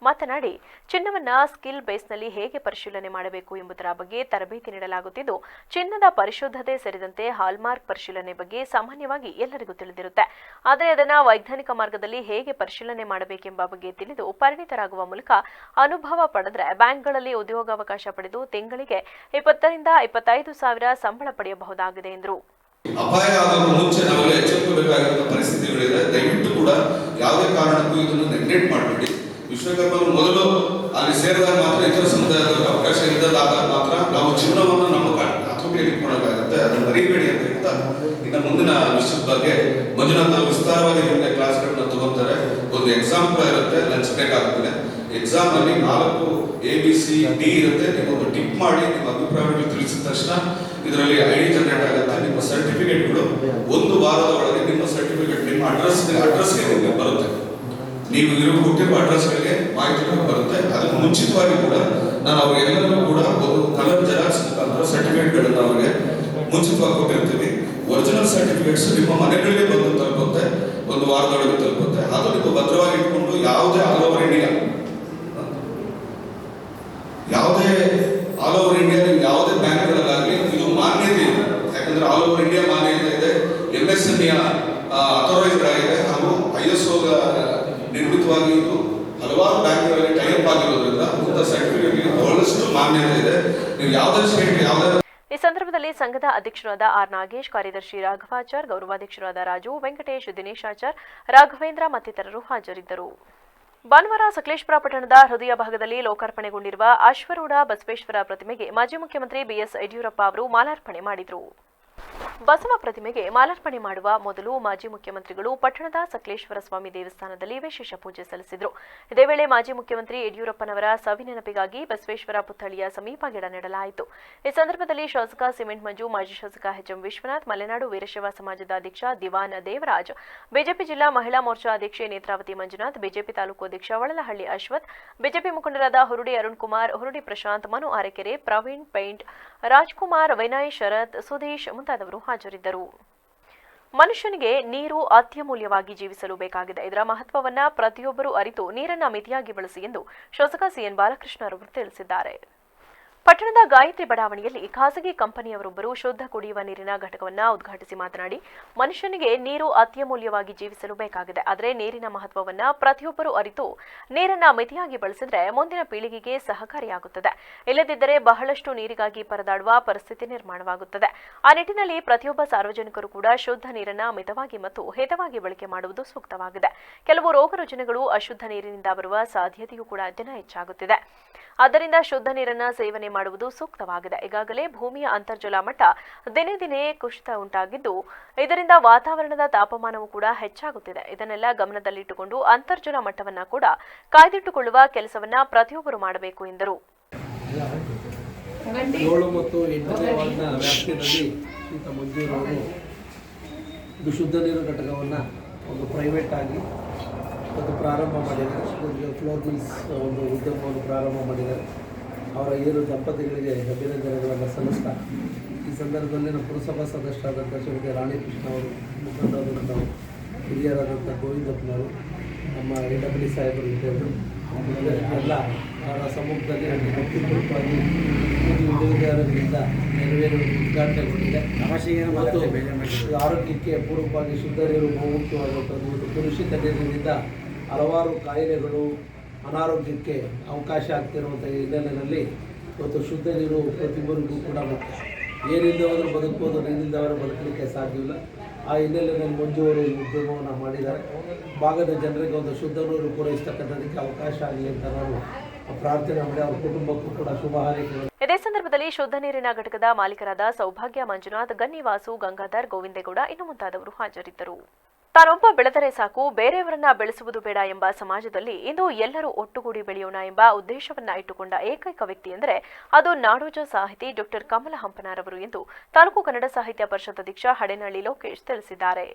ಮಾತನಾಡಿ, ಚಿನ್ನವನ್ನ ಸ್ಕಿಲ್ ಬೇಸ್ನಲ್ಲಿ ಹೇಗೆ ಪರಿಶೀಲನೆ ಮಾಡಬೇಕು ಎಂಬುದರ ಬಗ್ಗೆ ತರಬೇತಿ ನೀಡಲಾಗುತ್ತಿದ್ದು, ಚಿನ್ನದ ಪರಿಶುದ್ಧತೆ ಸೇರಿದಂತೆ ಹಾಲ್ಮಾರ್ಕ್ ಪರಿಶೀಲನೆ ಬಗ್ಗೆ ಸಾಮಾನ್ಯವಾಗಿ ಎಲ್ಲರಿಗೂ ತಿಳಿದಿರುತ್ತೆ. ಆದರೆ ಅದನ್ನು ವೈಜ್ಞಾನಿಕ ಮಾರ್ಗದಲ್ಲಿ ಹೇಗೆ ಪರಿಶೀಲನೆ ಮಾಡಬೇಕೆಂಬ ಬಗ್ಗೆ ತಿಳಿದು ಪರಿಣಿತರಾಗುವ ಮೂಲಕ ಅನುಭವ ಪಡೆದರೆ ಬ್ಯಾಂಕ್ಗಳಲ್ಲಿ ಉದ್ಯೋಗಾವಕಾಶ ಪಡೆದು ತಿಂಗಳಿಗೆ 20 ರಿಂದ 25 ಸಾವಿರ ಸಂಬಳ ಪಡೆಯಬಹುದಾಗಿದೆ ಎಂದರು. ಅಪಾಯ ಆಗೋದು ಮುಂಚೆ ನಾವೆಲ್ಲ ಎಚ್ಚರಿಸಬೇಕಾಗಿರುವ ಪರಿಸ್ಥಿತಿಗಳಿದೆ. ದಯವಿಟ್ಟು ಕೂಡ ಯಾವುದೇ ಕಾರಣಕ್ಕೂ ಇದನ್ನು ನೆಗ್ಲೆಕ್ಟ್ ಮಾಡಬೇಡಿ. ವಿಶ್ವಕರ್ಮರು ಮೊದಲು ಅಲ್ಲಿ ಸೇರಿದಾಗ ಮಾತ್ರ ಇತರ ಸಮುದಾಯದವರಿಗೆ ಅವಕಾಶ ಇಲ್ಲದಾಗ ಮಾತ್ರ ನಾವು ಜೀವನವನ್ನು ನಮ್ಮ ಹತೋಟಿಯಲ್ಲಿ ಇಟ್ಕೊಳ್ಳಬೇಕಾಗುತ್ತೆ. ಅದನ್ನು ಮರಿಬೇಡಿ ಅಂತ ಹೇಳ್ತಾ ಇನ್ನು ಮುಂದಿನ ವಿಷಯದ ಬಗ್ಗೆ ಮಂಜುನಾಥ್ ವಿಸ್ತಾರವಾಗಿ ನಿಮಗೆ ಕ್ಲಾಸ್ಗಳನ್ನ ತಗೋತಾರೆ. ಒಂದು ಎಕ್ಸಾಮ್ ಕೂಡ ಇರುತ್ತೆ, ಲಂಚ್ ಬ್ರೇಕ್ ಆಗ್ತದೆ. ಎಕ್ಸಾಮ್ ಅಲ್ಲಿ 4 ABCD ಇರುತ್ತೆ. ನೀವು ಒಂದು ಟಿಕ್ ಮಾಡಿ ನಿಮ್ಮ ಅಭಿಪ್ರಾಯಗಳನ್ನು ತಿಳಿಸಿದ ತಕ್ಷಣ ಇದರಲ್ಲಿ ID ಜನರೇಟ್ ಆಗುತ್ತೆ. ನಿಮ್ಮ ಸರ್ಟಿಫಿಕೇಟ್ಗಳು 1 ವಾರದ ಒಳಗೆ ನಿಮ್ಮ ಸರ್ಟಿಫಿಕೇಟ್ ನಿಮ್ಮ ಅಡ್ರೆಸ್ಗೆ ನಿಮಗೆ ಬರುತ್ತೆ. ನೀವು ಕೊಟ್ಟಿರುವ ಅಡ್ರೆಸ್ಗಳಿಗೆ ಮಾಹಿತಿಗಳು ಬರುತ್ತೆ. ಅದಕ್ಕೆ ಮುಂಚಿತವಾಗಿ ಕೂಡ ನಾನು ಅವರಿಗೆಲ್ಲರಿಗೂ ಕೂಡ ಒಂದು ಕಲರ್ ಜೆರಾಕ್ಸ್ ಮುಖಾಂತರ ಸರ್ಟಿಫಿಕೇಟ್ಗಳನ್ನು ಅವರಿಗೆ ಮುಂಚಿತವಾಗಿ ಕೊಟ್ಟಿರ್ತೀವಿ. ಒರಿಜಿನಲ್ ಸರ್ಟಿಫಿಕೇಟ್ಸ್ ನಿಮ್ಮ ಮನೆಗಳಿಗೆ ಬಂದು ತಲುಪುತ್ತೆ, 1 ವಾರದೊಳಗೆ ತಲುಪುತ್ತೆ. ಅದು ನೀವು ಭದ್ರವಾಗಿ ಇಟ್ಕೊಂಡು ಯಾವುದೇ ಆಲ್ ಓವರ್ ಇಂಡಿಯಾ ಯಾವುದೇ ಬ್ಯಾಂಕ್ಗಳಲ್ಲಾಗಲಿ ಇದು ಮಾನ್ಯತೆ ಇದೆ. ಯಾಕಂದ್ರೆ ಆಲ್ ಓವರ್ ಇಂಡಿಯಾ ಮಾನ್ಯತೆ ಇದೆ, MSME ಅಥರೈಸ್ಡ್ ಆಗಿದೆ ಹಾಗೂ ISO ನಿರ್ಮಿತವಾಗಿ ಇದು ಹಲವಾರು ಬ್ಯಾಂಕ್ಗಳಲ್ಲಿ ಟೈಅಪ್ ಆಗಿರೋದ್ರಿಂದ ಇಂಥ ಸರ್ಟಿಫಿಕೇಟ್ಗೆ ಬಹಳಷ್ಟು ಮಾನ್ಯತೆ ಇದೆ. ನೀವು ಯಾವುದೇ ಸ್ಟೇಟ್ ಯಾವುದೇ. ಈ ಸಂದರ್ಭದಲ್ಲಿ ಸಂಘದ ಅಧ್ಯಕ್ಷರಾದ ಆರ್ ನಾಗೇಶ್, ಕಾರ್ಯದರ್ಶಿ ರಾಘವಾಚಾರ್, ಗೌರವಾಧ್ಯಕ್ಷರಾದ ರಾಜು, ವೆಂಕಟೇಶ್, ದಿನೇಶಾಚಾರ್, ರಾಘವೇಂದ್ರ ಮತ್ತಿತರರು ಹಾಜರಿದ್ದರು. ಭಾನುವಾರ ಸಕಲೇಶಪುರ ಪಟ್ಟಣದ ಹೃದಯ ಭಾಗದಲ್ಲಿ ಲೋಕಾರ್ಪಣೆಗೊಂಡಿರುವ ಅಶ್ವರೂಢ ಬಸವೇಶ್ವರ ಪ್ರತಿಮೆಗೆ ಮಾಜಿ ಮುಖ್ಯಮಂತ್ರಿ ಬಿಎಸ್ ಯಡಿಯೂರಪ್ಪ ಅವರು ಮಾಲಾರ್ಪಣೆ ಮಾಡಿದರು. ಬಸವ ಪ್ರತಿಮೆಗೆ ಮಾಲಾರ್ಪಣೆ ಮಾಡುವ ಮೊದಲು ಮಾಜಿ ಮುಖ್ಯಮಂತ್ರಿಗಳು ಪಟ್ಟಣದ ಸಕಲೇಶ್ವರ ಸ್ವಾಮಿ ದೇವಸ್ಥಾನದಲ್ಲಿ ವಿಶೇಷ ಪೂಜೆ ಸಲ್ಲಿಸಿದರು. ಇದೇ ವೇಳೆ ಮಾಜಿ ಮುಖ್ಯಮಂತ್ರಿ ಯಡಿಯೂರಪ್ಪನವರ ಸವಿನೆನಪಿಗಾಗಿ ಬಸವೇಶ್ವರ ಪುತ್ಥಳಿಯ ಸಮೀಪ ಗಿಡ ನೆಡಲಾಯಿತು. ಈ ಸಂದರ್ಭದಲ್ಲಿ ಶಾಸಕ ಸಿಮೆಂಟ್ ಮಂಜು, ಮಾಜಿ ಶಾಸಕ ಎಚ್ಎಂ ವಿಶ್ವನಾಥ್, ಮಲೆನಾಡು ವೀರಶೈವ ಸಮಾಜದ ಅಧ್ಯಕ್ಷ ದಿವಾನ್ ದೇವರಾಜ್, ಬಿಜೆಪಿ ಜಿಲ್ಲಾ ಮಹಿಳಾ ಮೋರ್ಚಾ ಅಧ್ಯಕ್ಷೆ ನೇತ್ರಾವತಿ ಮಂಜುನಾಥ್, ಬಿಜೆಪಿ ತಾಲೂಕು ಅಧ್ಯಕ್ಷ ವಳಲಹಳ್ಳಿ ಅಶ್ವಥ್, ಬಿಜೆಪಿ ಮುಖಂಡರಾದ ಹುರುಡಿ ಅರುಣ್ ಕುಮಾರ್, ಹುರುಡಿ ಪ್ರಶಾಂತ್, ಮನು ಆರೆಕೆರೆ, ಪ್ರವೀಣ್ ಪೈಂಟ್, ರಾಜ್ಕುಮಾರ್, ವಿನಯ್, ಶರತ್, ಸುಧೀಶ್ ಮುಂತಾದವರು ಹಾಜರಿದ್ದರು. ಮನುಷ್ಯನಿಗೆ ನೀರು ಅತ್ಯಮೂಲ್ಯವಾಗಿ ಜೀವಿಸಲು ಬೇಕಾಗಿದೆ. ಇದರ ಮಹತ್ವವನ್ನು ಪ್ರತಿಯೊಬ್ಬರೂ ಅರಿತು ನೀರನ್ನು ಮಿತಿಯಾಗಿ ಬಳಸಿ ಎಂದು ಶಾಸಕ ಸಿಎನ್ ಬಾಲಕೃಷ್ಣ ಅವರು ತಿಳಿಸಿದ್ದಾರೆ. ಪಟ್ಟಣದ ಗಾಯತ್ರಿ ಬಡಾವಣೆಯಲ್ಲಿ ಖಾಸಗಿ ಕಂಪನಿಯವರೊಬ್ಬರು ಶುದ್ಧ ಕುಡಿಯುವ ನೀರಿನ ಘಟಕವನ್ನು ಉದ್ಘಾಟಿಸಿ ಮಾತನಾಡಿ, ಮನುಷ್ಯನಿಗೆ ನೀರು ಅತ್ಯಮೂಲ್ಯವಾಗಿ ಜೀವಿಸಲು ಬೇಕಾಗಿದೆ. ಆದರೆ ನೀರಿನ ಮಹತ್ವವನ್ನು ಪ್ರತಿಯೊಬ್ಬರೂ ಅರಿತು ನೀರನ್ನು ಮಿತಿಯಾಗಿ ಬಳಸಿದರೆ ಮುಂದಿನ ಪೀಳಿಗೆಗೆ ಸಹಕಾರಿಯಾಗುತ್ತದೆ. ಇಲ್ಲದಿದ್ದರೆ ಬಹಳಷ್ಟು ನೀರಿಗಾಗಿ ಪರದಾಡುವ ಪರಿಸ್ಥಿತಿ ನಿರ್ಮಾಣವಾಗುತ್ತದೆ. ಆ ನಿಟ್ಟಿನಲ್ಲಿ ಪ್ರತಿಯೊಬ್ಬ ಸಾರ್ವಜನಿಕರು ಕೂಡ ಶುದ್ಧ ನೀರನ್ನು ಮಿತವಾಗಿ ಮತ್ತು ಹಿತವಾಗಿ ಬಳಕೆ ಮಾಡುವುದು ಸೂಕ್ತವಾಗಿದೆ. ಕೆಲವು ರೋಗ ರುಜಿನಗಳು ಅಶುದ್ಧ ನೀರಿನಿಂದ ಬರುವ ಸಾಧ್ಯತೆಯೂ ಕೂಡ ದಿನ ಹೆಚ್ಚಾಗುತ್ತಿದೆ. ಆದ್ದರಿಂದ ಶುದ್ಧ ನೀರನ್ನು ಸೇವನೆ ಮಾಡುವುದು ಸೂಕ್ತವಾಗಿದೆ. ಈಗಾಗಲೇ ಭೂಮಿಯ ಅಂತರ್ಜಲ ಮಟ್ಟ ದಿನೇ ದಿನೇ ಕುಸಿತ ಉಂಟಾಗಿದ್ದು, ಇದರಿಂದ ವಾತಾವರಣದ ತಾಪಮಾನವೂ ಕೂಡ ಹೆಚ್ಚಾಗುತ್ತಿದೆ. ಇದನ್ನೆಲ್ಲ ಗಮನದಲ್ಲಿಟ್ಟುಕೊಂಡು ಅಂತರ್ಜಲ ಮಟ್ಟವನ್ನು ಕೂಡ ಕಾಯ್ದಿಟ್ಟುಕೊಳ್ಳುವ ಕೆಲಸವನ್ನ ಪ್ರತಿಯೊಬ್ಬರು ಮಾಡಬೇಕು ಎಂದರು. 7 ಮತ್ತು 8ನೇ ವಾರ್ಡ್ನ ವ್ಯಾಪ್ತಿಯಲ್ಲಿ ಶ್ರೀಯುತ ಮಂಜೂರವರು ಇದು ಶುದ್ಧ ನೀರು ಘಟಕವನ್ನು ಒಂದು ಪ್ರೈವೇಟ್ ಆಗಿ ಒಂದು ಪ್ರಾರಂಭ ಮಾಡಿದ್ದಾರೆ. ಫ್ಲೋರ್ ಮಿಲ್ಸ್ ಒಂದು ಉದ್ಯಮವನ್ನು ಪ್ರಾರಂಭ ಮಾಡಿದ್ದಾರೆ. ಅವರ 7 ದಂಪತಿಗಳಿಗೆ ಅಭಿನಂದನೆಗಳನ್ನು ಸಲ್ಲಿಸ್ತಾ ಈ ಸಂದರ್ಭದಲ್ಲಿ ನಮ್ಮ ಪುರಸಭಾ ಸದಸ್ಯರಾದಂಥ ಶ್ರೀಮತಿ ರಾಣಿ ಕೃಷ್ಣ ಅವರು, ಮುಖಂಡರಾದಂಥ ಹಿರಿಯರಾದಂಥ ಗೋವಿಂದಪ್ಪನವರು, ನಮ್ಮ AW ಸಾಹೇಬರು ಇದ್ದರು ಎಲ್ಲ ಅವರ ಸಮ್ಮುಖದಲ್ಲಿ ಅತ್ಯುತ್ತಮವಾಗಿ ವಿದ್ಯಾರ್ಥಿಗಳಿಂದ ನೆರವೇರುವ ಉದ್ಘಾಟನೆಗೊಂಡಿದೆ. ಮತ್ತು ಆರೋಗ್ಯಕ್ಕೆ ಪೂರ್ವಕವಾಗಿ ಶುದ್ಧ ನೀರು ಬಹುಮುಖ್ಯವಾಗುವಂಥದ್ದು. ಒಂದು ಕಲುಷಿತ ನೀರಿನಿಂದ ಹಲವಾರು ಕಾಯಿಲೆಗಳು, ಅನಾರೋಗ್ಯಕ್ಕೆ ಅವಕಾಶ ಆಗ್ತಿರುವಂಥ ಹಿನ್ನೆಲೆಯಲ್ಲಿ ಇವತ್ತು ಶುದ್ಧ ನೀರು ಪ್ರತಿಯೊಬ್ಬರಿಗೂ ಕೂಡ ಏನಿಲ್ಲದವರು ಬದುಕ್ಬೋದು, ನೀರಿಲ್ಲದವರು ಬದುಕಲಿಕ್ಕೆ ಸಾಧ್ಯವಿಲ್ಲ. ಆ ಹಿನ್ನೆಲೆಯಲ್ಲಿ ಮಂಜು ಅವರು ಈ ಉದ್ಯಮವನ್ನು ಮಾಡಿದ್ದಾರೆ. ಭಾಗದ ಜನರಿಗೆ ಒಂದು ಶುದ್ಧ ನೀರು ಪೂರೈಸ್ತಕ್ಕಂಥದಕ್ಕೆ ಅವಕಾಶ ಆಗಲಿ ಅಂತ ನಾನು ಪ್ರಾರ್ಥನೆ ಮಾಡಿ ಅವ್ರ ಕುಟುಂಬಕ್ಕೂ ಕೂಡ ಶುಭ ಹಾರೈಕೆಗಳು. ಇದೇ ಸಂದರ್ಭದಲ್ಲಿ ಶುದ್ಧ ನೀರಿನ ಘಟಕದ ಮಾಲೀಕರಾದ ಸೌಭಾಗ್ಯ ಮಂಜುನಾಥ್, ಗನ್ನಿವಾಸು, ಗಂಗಾಧರ್, ಗೋವಿಂದೇಗೌಡ ಇನ್ನು ಮುಂತಾದವರು ಹಾಜರಿದ್ದರು. ತಾನೊಬ್ಬ ಬೆಳೆದರೆ ಸಾಕು, ಬೇರೆಯವರನ್ನ ಬೆಳೆಸುವುದು ಬೇಡ ಎಂಬ ಸಮಾಜದಲ್ಲಿ ಇಂದು ಎಲ್ಲರೂ ಒಟ್ಟುಗೂಡಿ ಬೆಳೆಯೋಣ ಎಂಬ ಉದ್ದೇಶವನ್ನ ಇಟ್ಟುಕೊಂಡ ಏಕೈಕ ವ್ಯಕ್ತಿ ಎಂದರೆ ಅದು ನಾಡೋಜ ಸಾಹಿತಿ ಡಾ ಕಮಲ ಹಂಪನರವರು ಎಂದು ತಾಲೂಕು ಕನ್ನಡ ಸಾಹಿತ್ಯ ಪರಿಷತ್ ಅಧ್ಯಕ್ಷ ಹಡೇನಹಳ್ಳಿ ಲೋಕೇಶ್ ತಿಳಿಸಿದ್ದಾರೆ.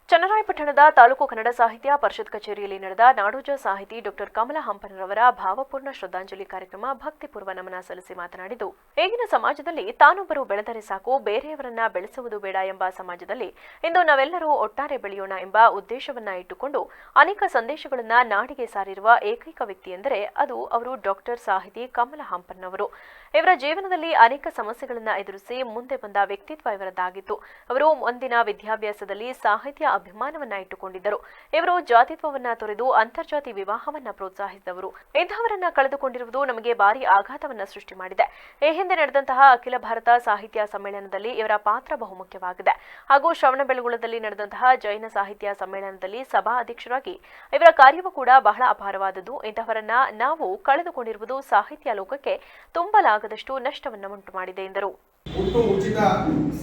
ಚನ್ನರಾಯಪಟ್ಟಣದ ತಾಲೂಕು ಕನ್ನಡ ಸಾಹಿತ್ಯ ಪರಿಷತ್ ಕಚೇರಿಯಲ್ಲಿ ನಡೆದ ನಾಡೋಜ ಸಾಹಿತಿ ಡಾ ಕಮಲ ಹಂಪನರವರ ಭಾವಪೂರ್ಣ ಶ್ರದ್ಧಾಂಜಲಿ ಕಾರ್ಯಕ್ರಮ ಭಕ್ತಿಪೂರ್ವ ನಮನ ಸಲ್ಲಿಸಿ ಮಾತನಾಡಿದ್ದು, ಈಗಿನ ಸಮಾಜದಲ್ಲಿ ತಾನೊಬ್ಬರು ಬೆಳೆದರೆ ಸಾಕು, ಬೇರೆಯವರನ್ನ ಬೆಳೆಸುವುದು ಬೇಡ ಎಂಬ ಸಮಾಜದಲ್ಲಿ ಇಂದು ನಾವೆಲ್ಲರೂ ಒಟ್ಟಾರೆ ಬೆಳೆಯೋಣ ಎಂಬ ಉದ್ದೇಶವನ್ನ ಇಟ್ಟುಕೊಂಡು ಅನೇಕ ಸಂದೇಶಗಳನ್ನ ನಾಡಿಗೆ ಸಾರಿರುವ ಏಕೈಕ ವ್ಯಕ್ತಿ ಎಂದರೆ ಅದು ಅವರು ಡಾಕ್ಟರ್ ಸಾಹಿತಿ ಕಮಲ ಹಂಪನವರು. ಇವರ ಜೀವನದಲ್ಲಿ ಅನೇಕ ಸಮಸ್ಯೆಗಳನ್ನ ಎದುರಿಸಿ ಮುಂದೆ ಬಂದ ವ್ಯಕ್ತಿತ್ವ ಇವರದ್ದಾಗಿತ್ತು. ಅವರು ಒಂದಿನ ವಿದ್ಯಾಭ್ಯಾಸದಲ್ಲಿ ಸಾಹಿತ್ಯ ಅಭಿಮಾನವನ್ನ ಇಟ್ಟುಕೊಂಡಿದ್ದರು. ಇವರು ಜಾತಿತ್ವವನ್ನ ತೊರೆದು ಅಂತರ್ಜಾತಿ ವಿವಾಹವನ್ನ ಪ್ರೋತ್ಸಾಹಿಸಿದವರು. ಇಂಥವರನ್ನ ಕಳೆದುಕೊಂಡಿರುವುದು ನಮಗೆ ಭಾರಿ ಆಘಾತವನ್ನ ಸೃಷ್ಟಿ ಮಾಡಿದೆ. ಈ ಹಿಂದೆ ನಡೆದಂತಹ ಅಖಿಲ ಭಾರತ ಸಾಹಿತ್ಯ ಸಮ್ಮೇಳನದಲ್ಲಿ ಇವರ ಪಾತ್ರ ಬಹುಮುಖ್ಯವಾಗಿದೆ. ಹಾಗೂ ಶ್ರವಣಬೆಳಗೊಳದಲ್ಲಿ ನಡೆದಂತಹ ಜೈನ ಸಾಹಿತ್ಯ ಸಮ್ಮೇಳನದಲ್ಲಿ ಸಭಾ ಅಧ್ಯಕ್ಷರಾಗಿ ಇವರ ಕಾರ್ಯವೂ ಕೂಡ ಬಹಳ ಅಪಾರವಾದದ್ದು. ಇಂಥವರನ್ನ ನಾವು ಕಳೆದುಕೊಂಡಿರುವುದು ಸಾಹಿತ್ಯ ಲೋಕಕ್ಕೆ ತುಂಬಲಾಗದಷ್ಟು ನಷ್ಟವನ್ನ ಉಂಟು ಮಾಡಿದೆ ಎಂದರು. ಹುಟ್ಟು ಉಚಿತ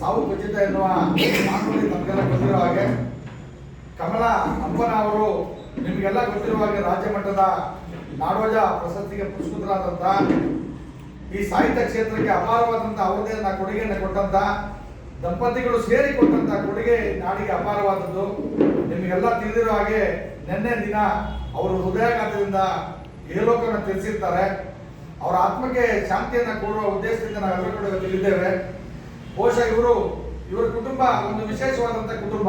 ಸಾವು ಖಚಿತ ಎನ್ನುವ ಮಾತುಗಳು ನಮಗೆಲ್ಲ ಗೊತ್ತಿರುವ ಹಾಗೆ ಕಮಲ ಹಂಪನ ಅವರು ನಿಮಗೆಲ್ಲ ಗೊತ್ತಿರುವ ಹಾಗೆ ರಾಜ್ಯ ಮಟ್ಟದ ನಾಡೋಜ ಪ್ರಶಸ್ತಿಗೆ ಪುರಸ್ಕೃತರಾದಂಥ ಈ ಸಾಹಿತ್ಯ ಕ್ಷೇತ್ರಕ್ಕೆ ಅಪಾರವಾದಂಥ ಅವರದೇ ಕೊಡುಗೆಯನ್ನು ಕೊಟ್ಟಂತ ದಂಪತಿಗಳು ಸೇರಿ ಕೊಟ್ಟಂತ ಕೊಡುಗೆ ನಾಡಿಗೆ ಅಪಾರವಾದದ್ದು. ನಿಮಗೆಲ್ಲ ತಿಳಿದಿರೋ ಹಾಗೆ ನಿನ್ನೆ ದಿನ ಅವರು ಹೃದಯಾಘಾತದಿಂದ ಏಲೋಕವನ್ನು ತಿಳಿಸಿರ್ತಾರೆ. ಅವರ ಆತ್ಮಕ್ಕೆ ಶಾಂತಿಯನ್ನು ಕೊಡುವ ಉದ್ದೇಶದಿಂದ ನಾವೆಲ್ಲರೂ ಕೂಡ ತಿಳಿದ್ದೇವೆ. ಬಹುಶಃ ಇವರ ಕುಟುಂಬ ಒಂದು ವಿಶೇಷವಾದಂಥ ಕುಟುಂಬ,